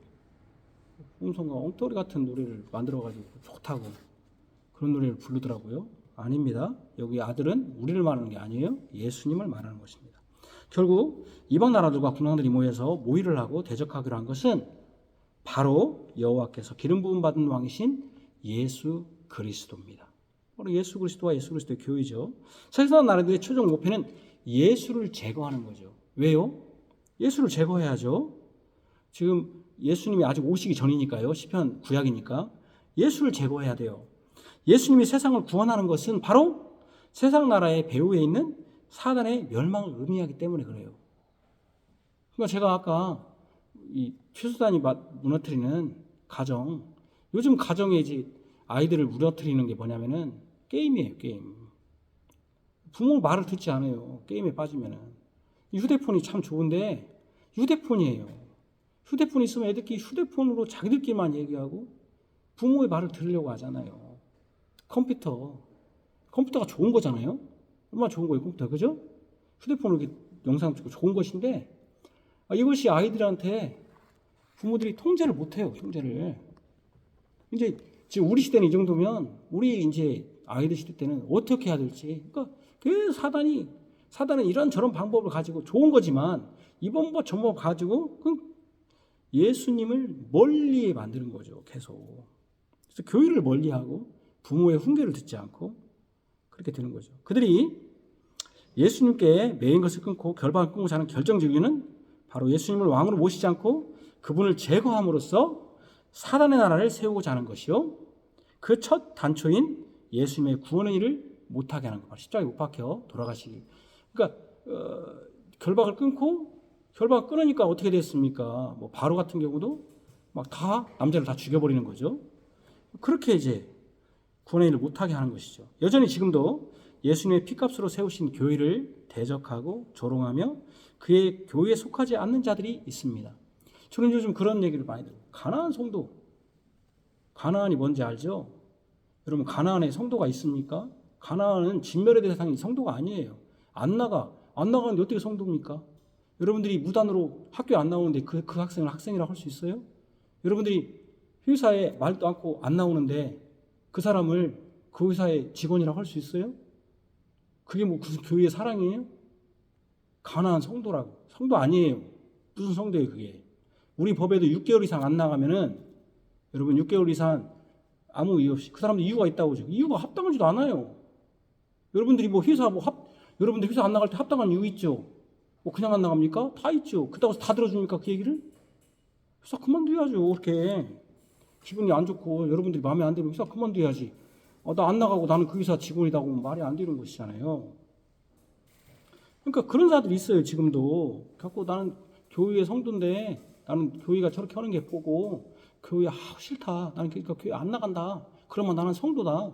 복음서가 엉터리 같은 노래를 만들어가지고 좋다고 그런 노래를 부르더라고요. 아닙니다. 여기 아들은 우리를 말하는 게 아니에요. 예수님을 말하는 것입니다. 결국 이방 나라들과 군왕들이 모여서 모의를 하고 대적하기로 한 것은 바로 여호와께서 기름 부음 받은 왕이신 예수 그리스도입니다. 바로 예수 그리스도와 예수 그리스도의 교회죠. 세상 나라들의 최종 목표는 예수를 제거하는 거죠. 왜요? 예수를 제거해야죠. 지금 예수님이 아직 오시기 전이니까요. 시편 구약이니까 예수를 제거해야 돼요. 예수님이 세상을 구원하는 것은 바로 세상 나라의 배후에 있는 사단의 멸망을 의미하기 때문에 그래요. 그러니까 제가 아까 이 최소단이 무너뜨리는 가정, 요즘 가정에 이제 아이들을 무너뜨리는 게 뭐냐면은 게임이에요, 게임. 부모 말을 듣지 않아요. 게임에 빠지면은. 휴대폰이 참 좋은데 휴대폰이에요. 휴대폰 있으면 애들끼리 휴대폰으로 자기들끼리만 얘기하고 부모의 말을 들으려고 하잖아요. 컴퓨터가 좋은 거잖아요. 얼마나 좋은 거예요, 컴퓨터. 그죠? 휴대폰으로 이렇게 영상 찍고 좋은 것인데 이것이 아이들한테 부모들이 통제를 못해요. 통제를. 이제 지금 우리 시대는 이 정도면 우리 이제 아이들 시대 때는 어떻게 해야 될지. 그러니까 그 사단은 이런저런 방법을 가지고 좋은 거지만 이번 법 저번 가지고 그 예수님을 멀리 만드는 거죠. 계속. 그래서 교회를 멀리하고 부모의 훈계를 듣지 않고 그렇게 되는 거죠. 그들이 예수님께 매인 것을 끊고 결박을 끊고자 하는 결정적 이유는 바로 예수님을 왕으로 모시지 않고 그분을 제거함으로써 사단의 나라를 세우고자 하는 것이요. 그 첫 단초인 예수님의 구원의 일을 못하게 하는 것. 십자가에 못 박혀 돌아가시기. 그러니까 결박을 끊으니까 어떻게 됐습니까? 뭐 바로 같은 경우도 막 다 남자를 다 죽여버리는 거죠. 그렇게 이제 구원의 일을 못하게 하는 것이죠. 여전히 지금도 예수님의 피값으로 세우신 교회를 대적하고 조롱하며 그의 교회에 속하지 않는 자들이 있습니다. 저는 요즘 그런 얘기를 많이 들어요. 가나안 성도. 가나안이 뭔지 알죠? 여러분 가나안에 성도가 있습니까? 가나안은 진멸의 대상이 성도가 아니에요. 안 나가는데 어떻게 성도입니까? 여러분들이 무단으로 학교에 안 나오는데 그 학생을 학생이라고 할 수 있어요? 여러분들이 회사에 말도 않고 안 나오는데 그 사람을 그 회사의 직원이라고 할 수 있어요? 그게 뭐 무슨 교회의 사랑이에요? 가나안 성도라고. 성도 아니에요. 무슨 성도예요 그게. 우리 법에도 6개월 이상 안 나가면은 여러분 6개월 이상 아무 이유 없이 그 사람도 이유가 있다고 하죠. 이유가 합당하지도 않아요. 여러분들이 여러분들 회사 안 나갈 때 합당한 이유 있죠? 뭐 그냥 안 나갑니까? 다 있죠. 그렇다고 해서 다 들어줍니까 그 얘기를? 회사 그만둬야죠. 그렇게 기분이 안 좋고 여러분들이 마음에 안 들면 회사 그만둬야지. 나 안 나가고 나는 그 회사 직원이라고 하면 말이 안 되는 것이잖아요. 그러니까 그런 사람들이 있어요. 지금도. 갖고 나는 교회의 성도인데 나는 교회가 저렇게 하는 게 보고 교회 싫다. 나는 그러니까 교회 안 나간다. 그러면 나는 성도다.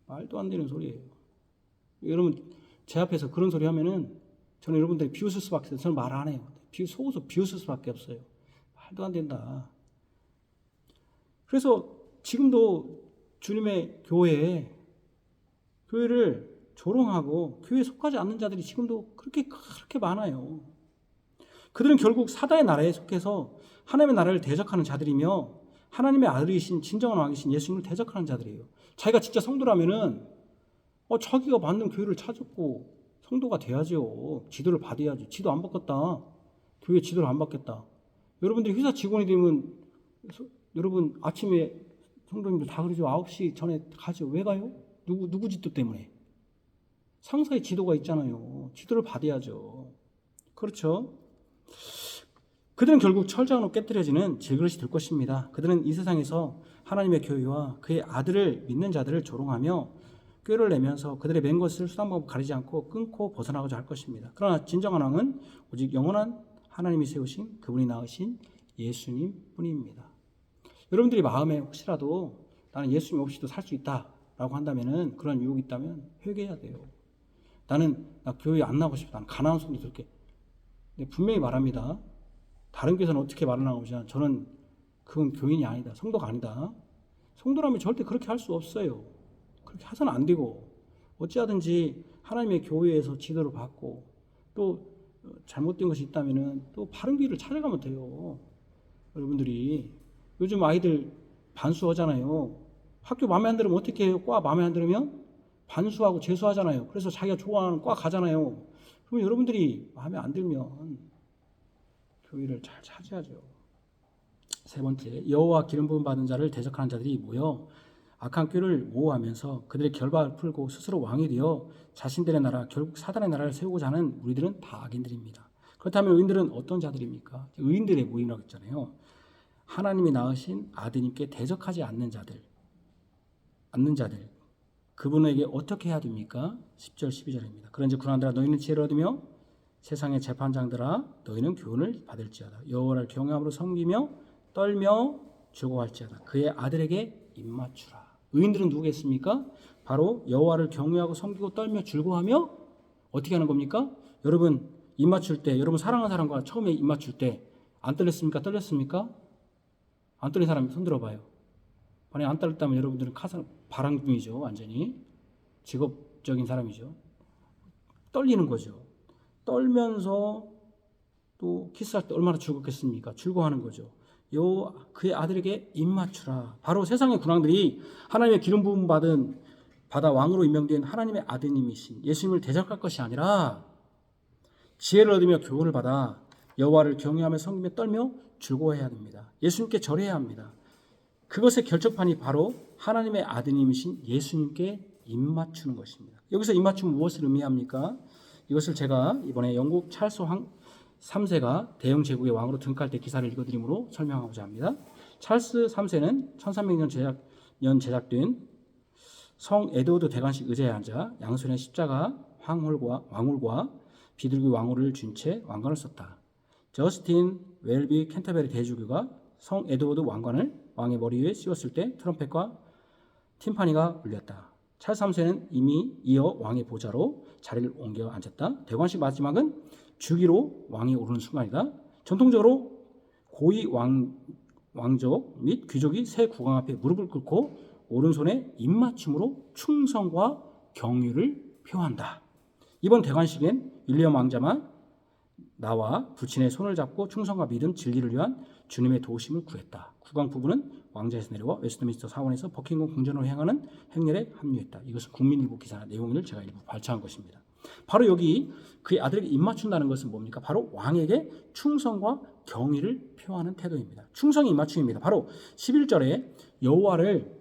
말도 안 되는 소리예요. 여러분 제 앞에서 그런 소리 하면은 저는 여러분들이 비웃을 수밖에 없어요. 저는 말 안 해요. 속어서 비웃을 수밖에 없어요. 말도 안 된다. 그래서 지금도 주님의 교회를 조롱하고 교회에 속하지 않는 자들이 지금도 그렇게 많아요. 그들은 결국 사단의 나라에 속해서 하나님의 나라를 대적하는 자들이며 하나님의 아들이신 진정한 왕이신 예수님을 대적하는 자들이에요. 자기가 진짜 성도라면은 자기가 만든 교회를 찾았고 성도가 돼야죠. 지도를 받아야죠. 지도 안 바꿨다. 교회 지도를 안 받겠다. 여러분들이 회사 직원이 되면 여러분 아침에 성도님들 다 그러죠. 9시 전에 가죠. 왜 가요? 누구 지도 때문에? 상사의 지도가 있잖아요. 지도를 받아야죠. 그렇죠? 그들은 결국 철장으로 깨뜨려지는 질그릇이 될 것입니다. 그들은 이 세상에서 하나님의 교회와 그의 아들을 믿는 자들을 조롱하며 꾀를 내면서 그들의 맨 것을 수단방법 가리지 않고 끊고 벗어나고자 할 것입니다. 그러나 진정한 왕은 오직 영원한 하나님이 세우신 그분이 낳으신 예수님 뿐입니다. 여러분들이 마음에 혹시라도 나는 예수님 없이도 살 수 있다라고 한다면은 그런 유혹이 있다면 회개해야 돼요. 나 교회 안 나가고 싶다. 나는 가나안 손도 들게. 분명히 말합니다. 다른 교회에서는 어떻게 말을 나오지만 저는 그건 교인이 아니다. 성도가 아니다. 성도라면 절대 그렇게 할 수 없어요. 그렇게 해서는 안 되고 어찌하든지 하나님의 교회에서 지도를 받고 또 잘못된 것이 있다면은 또 바른 길을 찾아가면 돼요. 여러분들이 요즘 아이들 반수하잖아요. 학교 마음에 안 들으면 어떻게 해요? 과 마음에 안 들으면 반수하고 재수하잖아요. 그래서 자기가 좋아하는 과 가잖아요. 그러면 여러분들이 마음에 안 들면 교회를 잘 찾아야죠. 세 번째, 여호와 기름 부음 받은 자를 대적하는 자들이 모여 악한 꾀를 모호하면서 그들의 결박을 풀고 스스로 왕이 되어 자신들의 나라, 결국 사단의 나라를 세우고자 하는 우리들은 다 악인들입니다. 그렇다면 의인들은 어떤 자들입니까? 의인들의 모임이라고 했잖아요. 하나님이 낳으신 아드님께 대적하지 않는 자들, 그분에게 어떻게 해야 됩니까? 10절 12절입니다. 그런즉 군왕들아 너희는 지혜를 얻으며 세상의 재판장들아 너희는 교훈을 받을지어다. 여호와를 경외함으로 섬기며 떨며 즐거워할지어다. 그의 아들에게 입맞추라. 의인들은 누구겠습니까? 바로 여호와를 경외하고 섬기고 떨며 즐거워하며 어떻게 하는 겁니까? 여러분 입맞출 때, 여러분 사랑하는 사람과 처음에 입맞출 때 안 떨렸습니까? 떨렸습니까? 안 떨린 사람 손 들어봐요. 만약에 안 떨렸다면 여러분들은 바람둥이죠. 완전히 직업적인 사람이죠. 떨리는 거죠. 떨면서 또 키스할 때 얼마나 즐겁겠습니까? 즐거워하는 거죠. 그의 아들에게 입맞추라. 바로 세상의 군왕들이 하나님의 기름 부음 받아 왕으로 임명된 하나님의 아드님이신 예수님을 대적할 것이 아니라 지혜를 얻으며 교훈을 받아 여호와를 경외하며 섬기며 떨며 즐거워해야 됩니다. 예수님께 절해야 합니다. 그것의 결정판이 바로 하나님의 아드님이신 예수님께 입맞추는 것입니다. 여기서 입맞춤은 무엇을 의미합니까? 이것을 제가 이번에 영국 찰스 3세가 대영 제국의 왕으로 등극할 때 기사를 읽어드림으로 설명하고자 합니다. 찰스 3세는 1300년 제작된 성 에드워드 대관식 의자에 앉아 양손에 십자가 왕울과 비둘기 왕울을 쥔 채 왕관을 썼다. 저스틴 웰비 캔터베리 대주교가 성 에드워드 왕관을 왕의 머리 위에 씌웠을 때 트럼펫과 팀파니가 울렸다. 찰스 3세는 이미 이어 왕의 보좌로 자리를 옮겨 앉았다. 대관식 마지막은 주기로 왕이 오르는 순간이다. 전통적으로 고위 왕족 및 귀족이 새 국왕 앞에 무릎을 꿇고 오른손에 입맞춤으로 충성과 경유를 표한다. 이번 대관식엔 윌리엄 왕자만 나와 부친의 손을 잡고 충성과 믿음, 진리를 위한 주님의 도우심을 구했다. 국왕 부부는 왕자에서 내려와 웨스트민스터 사원에서 버킹엄 궁전으로 향하는 행렬에 합류했다. 이것은 국민일보 기사 내용을 제가 일부 발췌한 것입니다. 바로 여기 그의 아들에게 입맞춘다는 것은 뭡니까? 바로 왕에게 충성과 경의를 표하는 태도입니다. 충성이 입맞춤입니다. 바로 11절에 여호와를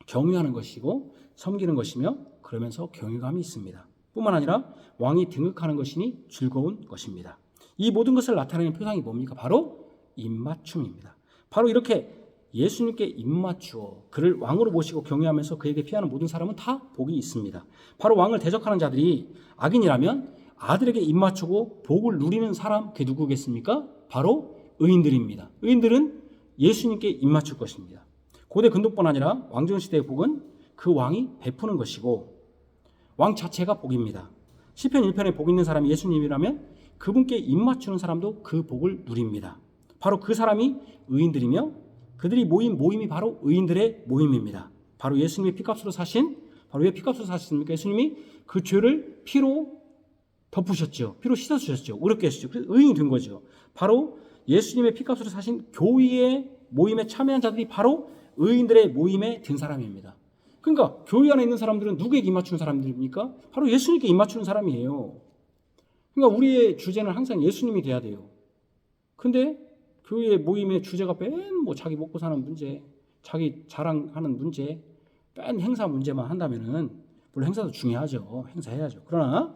경외하는 것이고 섬기는 것이며 그러면서 경외감이 있습니다. 뿐만 아니라 왕이 등극하는 것이니 즐거운 것입니다. 이 모든 것을 나타내는 표상이 뭡니까? 바로 입맞춤입니다. 바로 이렇게 예수님께 입맞추어 그를 왕으로 모시고 경외하면서 그에게 피하는 모든 사람은 다 복이 있습니다. 바로 왕을 대적하는 자들이 악인이라면 아들에게 입맞추고 복을 누리는 사람, 그게 누구겠습니까? 바로 의인들입니다. 의인들은 예수님께 입맞출 것입니다. 고대 근동뿐 아니라 왕정 시대의 복은 그 왕이 베푸는 것이고 왕 자체가 복입니다. 시편 1편에 복 있는 사람이 예수님이라면 그분께 입맞추는 사람도 그 복을 누립니다. 바로 그 사람이 의인들이며 그들이 모임이 바로 의인들의 모임입니다. 바로 예수님의 피값으로 사신, 바로 왜 피값으로 사셨습니까? 예수님이 그 죄를 피로 덮으셨죠. 피로 씻어주셨죠. 의롭게 하셨죠. 그래서 의인이 된 거죠. 바로 예수님의 피값으로 사신 교회의 모임에 참여한 자들이 바로 의인들의 모임에 든 사람입니다. 그러니까 교회 안에 있는 사람들은 누구에게 입맞추는 사람들입니까? 바로 예수님께 입맞추는 사람이에요. 그러니까 우리의 주제는 항상 예수님이 돼야 돼요. 근데 교회 모임의 주제가 맨 뭐 자기 먹고 사는 문제, 자기 자랑하는 문제, 맨 행사 문제만 한다면은 물론 행사도 중요하죠. 행사해야죠. 그러나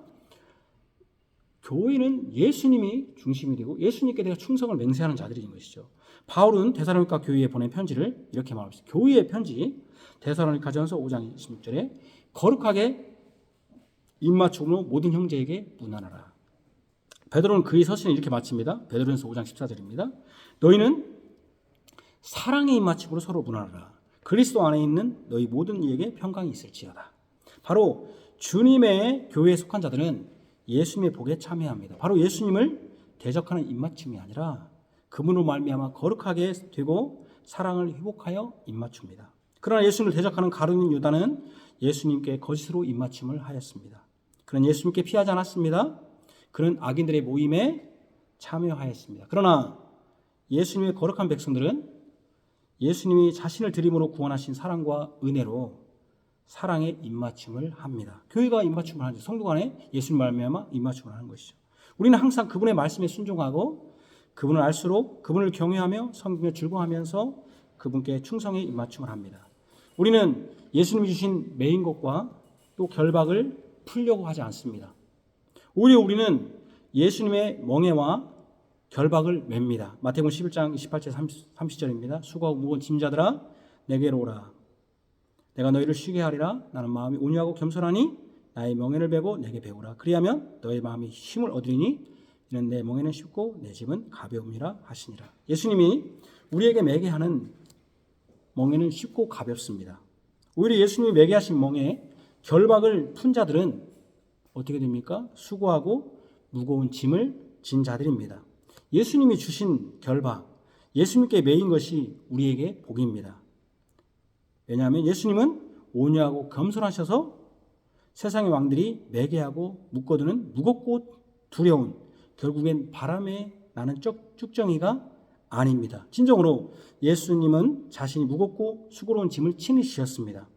교회는 예수님이 중심이 되고 예수님께 대해 충성을 맹세하는 자들인 것이죠. 바울은 데살로니가 교회에 보낸 편지를 이렇게 말합니다. 교회의 편지 데살로니가전서 5장 26절에 거룩하게 입맞춤으로 모든 형제에게 문안하라. 베드로는 그의 서신을 이렇게 마칩니다. 베드로전서 5장 14절입니다. 너희는 사랑의 입맞춤으로 서로 문안하라. 그리스도 안에 있는 너희 모든 이에게 평강이 있을지어다. 바로 주님의 교회에 속한 자들은 예수님의 복에 참여합니다. 바로 예수님을 대적하는 입맞춤이 아니라 그분으로 말미암아 거룩하게 되고 사랑을 회복하여 입맞춥니다. 그러나 예수님을 대적하는 가룟 유다는 예수님께 거짓으로 입맞춤을 하였습니다. 그는 예수님께 피하지 않았습니다. 그는 악인들의 모임에 참여하였습니다. 그러나 예수님의 거룩한 백성들은 예수님이 자신을 드림으로 구원하신 사랑과 은혜로 사랑의 입맞춤을 합니다. 교회가 입맞춤을 하죠. 성도 간에 예수님 말미암아 입맞춤을 하는 것이죠. 우리는 항상 그분의 말씀에 순종하고 그분을 알수록 그분을 경외하며 섬기며 즐거워하면서 그분께 충성의 입맞춤을 합니다. 우리는 예수님이 주신 매인 것과 또 결박을 풀려고 하지 않습니다. 오히려 우리는 예수님의 멍에와 결박을 맵니다. 마태복음 11장 28절 30절입니다. 수고하고 무거운 짐자들아 내게로 오라. 내가 너희를 쉬게 하리라. 나는 마음이 온유하고 겸손하니 나의 멍에를 베고 내게 배우라. 그리하면 너의 마음이 힘을 얻으리니 이는 내 멍에는 쉽고 내 짐은 가벼움이라 하시니라. 예수님이 우리에게 매게 하는 멍에는 쉽고 가볍습니다. 오히려 예수님이 매게 하신 멍에 결박을 푼 자들은 어떻게 됩니까? 수고하고 무거운 짐을 진 자들입니다. 예수님이 주신 결박, 예수님께 매인 것이 우리에게 복입니다. 왜냐하면 예수님은 온유하고 겸손하셔서 세상의 왕들이 매게 하고 묶어두는 무겁고 두려운 결국엔 바람에 나는 쭉정이가 아닙니다. 진정으로 예수님은 자신이 무겁고 수고로운 짐을 친히 지셨습니다.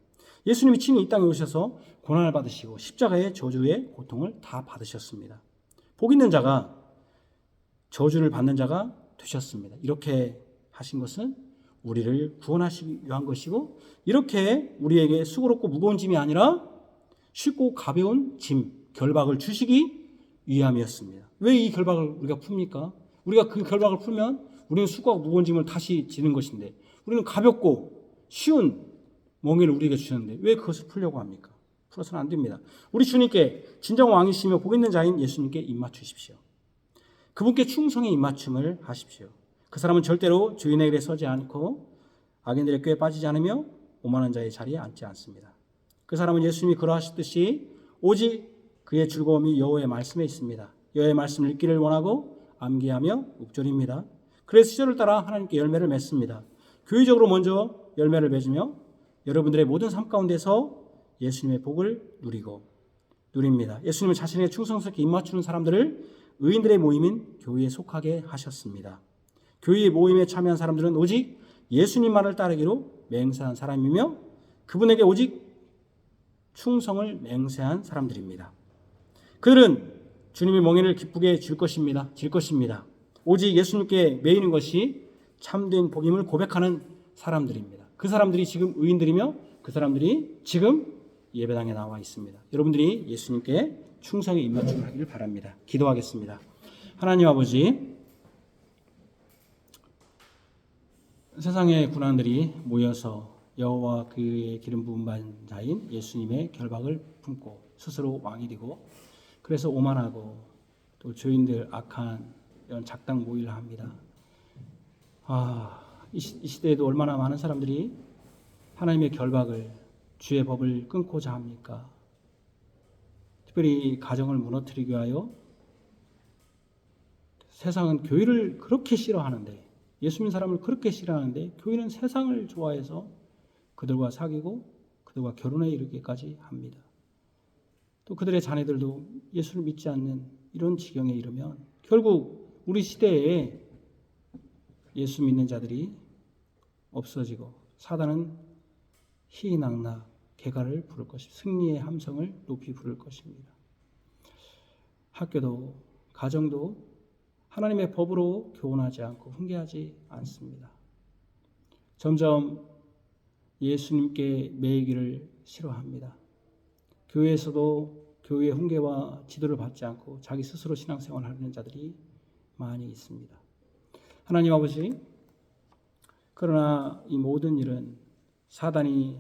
예수님이 친히 이 땅에 오셔서 고난을 받으시고 십자가의 저주의 고통을 다 받으셨습니다. 복 있는 자가 저주를 받는 자가 되셨습니다. 이렇게 하신 것은 우리를 구원하시기 위한 것이고 이렇게 우리에게 수고롭고 무거운 짐이 아니라 쉽고 가벼운 짐, 결박을 주시기 위함이었습니다. 왜 이 결박을 우리가 풉니까? 우리가 그 결박을 풀면 우리는 수고하고 무거운 짐을 다시 지는 것인데 우리는 가볍고 쉬운 멍에를 우리에게 주셨는데 왜 그것을 풀려고 합니까? 풀어서는 안 됩니다. 우리 주님께 진정 왕이시며 복 있는 자인 예수님께 입맞추십시오. 그분께 충성의 입맞춤을 하십시오. 그 사람은 절대로 주인의 길에 서지 않고 악인들의 꾀에 빠지지 않으며 오만한 자의 자리에 앉지 않습니다. 그 사람은 예수님이 그러하셨듯이 오직 그의 즐거움이 여호와의 말씀에 있습니다. 여호와의 말씀을 읽기를 원하고 암기하며 묵절입니다. 그래서 시절을 따라 하나님께 열매를 맺습니다. 교회적으로 먼저 열매를 맺으며 여러분들의 모든 삶 가운데서 예수님의 복을 누립니다. 예수님은 자신에게 충성스럽게 입맞추는 사람들을 의인들의 모임인 교회에 속하게 하셨습니다. 교회의 모임에 참여한 사람들은 오직 예수님만을 따르기로 맹세한 사람이며 그분에게 오직 충성을 맹세한 사람들입니다. 그들은 주님의 멍에를 기쁘게 질 것입니다. 오직 예수님께 매이는 것이 참된 복임을 고백하는 사람들입니다. 그 사람들이 지금 의인들이며 그 사람들이 지금 예배당에 나와 있습니다. 여러분들이 예수님께 충성의 입맞춤을 하기를 바랍니다. 기도하겠습니다. 하나님 아버지, 세상의 군왕들이 모여서 여호와 그의 기름 부은 자인 예수님의 결박을 품고 스스로 왕이 되고 그래서 오만하고 또 죄인들 악한 이런 작당 모의를 합니다. 이 시대에도 얼마나 많은 사람들이 하나님의 결박을 주의 법을 끊고자 합니까? 특별히 가정을 무너뜨리기 위하여 세상은 교회를 그렇게 싫어하는데 예수 믿는 사람을 그렇게 싫어하는데 교회는 세상을 좋아해서 그들과 사귀고 그들과 결혼에 이르기까지 합니다. 또 그들의 자녀들도 예수를 믿지 않는 이런 지경에 이르면 결국 우리 시대에 예수 믿는 자들이 없어지고 사단은 희낙낙 개가를 부를 것입니다. 승리의 함성을 높이 부를 것입니다. 학교도 가정도 하나님의 법으로 교훈하지 않고 훈계하지 않습니다. 점점 예수님께 매이기를 싫어합니다. 교회에서도 교회의 훈계와 지도를 받지 않고 자기 스스로 신앙생활을 하는 자들이 많이 있습니다. 하나님 아버지, 그러나 이 모든 일은 사단이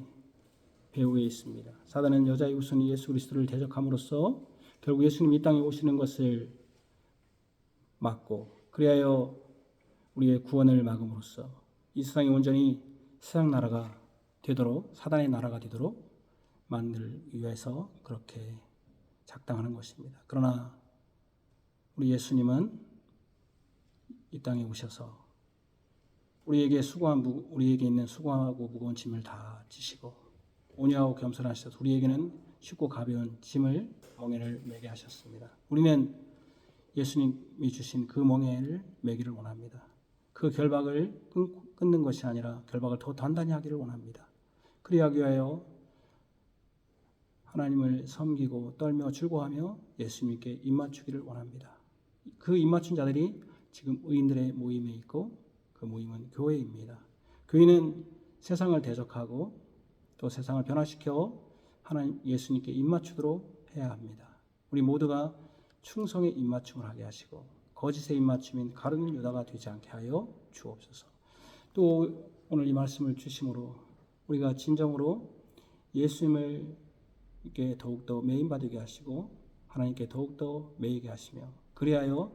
배후에 있습니다. 사단은 여자의 후손이 예수 그리스도를 대적함으로써 결국 예수님이 이 땅에 오시는 것을 막고 그리하여 우리의 구원을 막음으로써 이 세상이 온전히 세상 나라가 되도록 사단의 나라가 되도록 만들 위해서 그렇게 작당하는 것입니다. 그러나 우리 예수님은 이 땅에 오셔서 우리에게 있는 수고하고 무거운 짐을 다 지시고 온유하고 겸손하셔서 우리에게는 쉽고 가벼운 짐을 멍에를 매게 하셨습니다. 우리는 예수님이 주신 그 멍에를 매기를 원합니다. 그 결박을 끊는 것이 아니라 결박을 더 단단히 하기를 원합니다. 그리하기 위하여 하나님을 섬기고 떨며 즐거워하며 예수님께 입맞추기를 원합니다. 그 입맞춘 자들이 지금 의인들의 모임에 있고 그 모임은 교회입니다. 교회는 세상을 대적하고 또 세상을 변화시켜 하나님 예수님께 입맞추도록 해야 합니다. 우리 모두가 충성의 입맞춤을 하게 하시고 거짓의 입맞춤인 가룟 유다가 되지 않게 하여 주옵소서. 또 오늘 이 말씀을 주심으로 우리가 진정으로 예수님을 이렇게 더욱더 매인받게 하시고 하나님께 더욱더 매이게 하시며 그리하여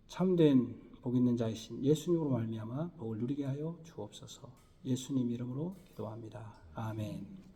참된 복 있는 자이신 예수님으로 말미암아 복을 누리게 하여 주옵소서. 예수님 이름으로 기도합니다. 아멘.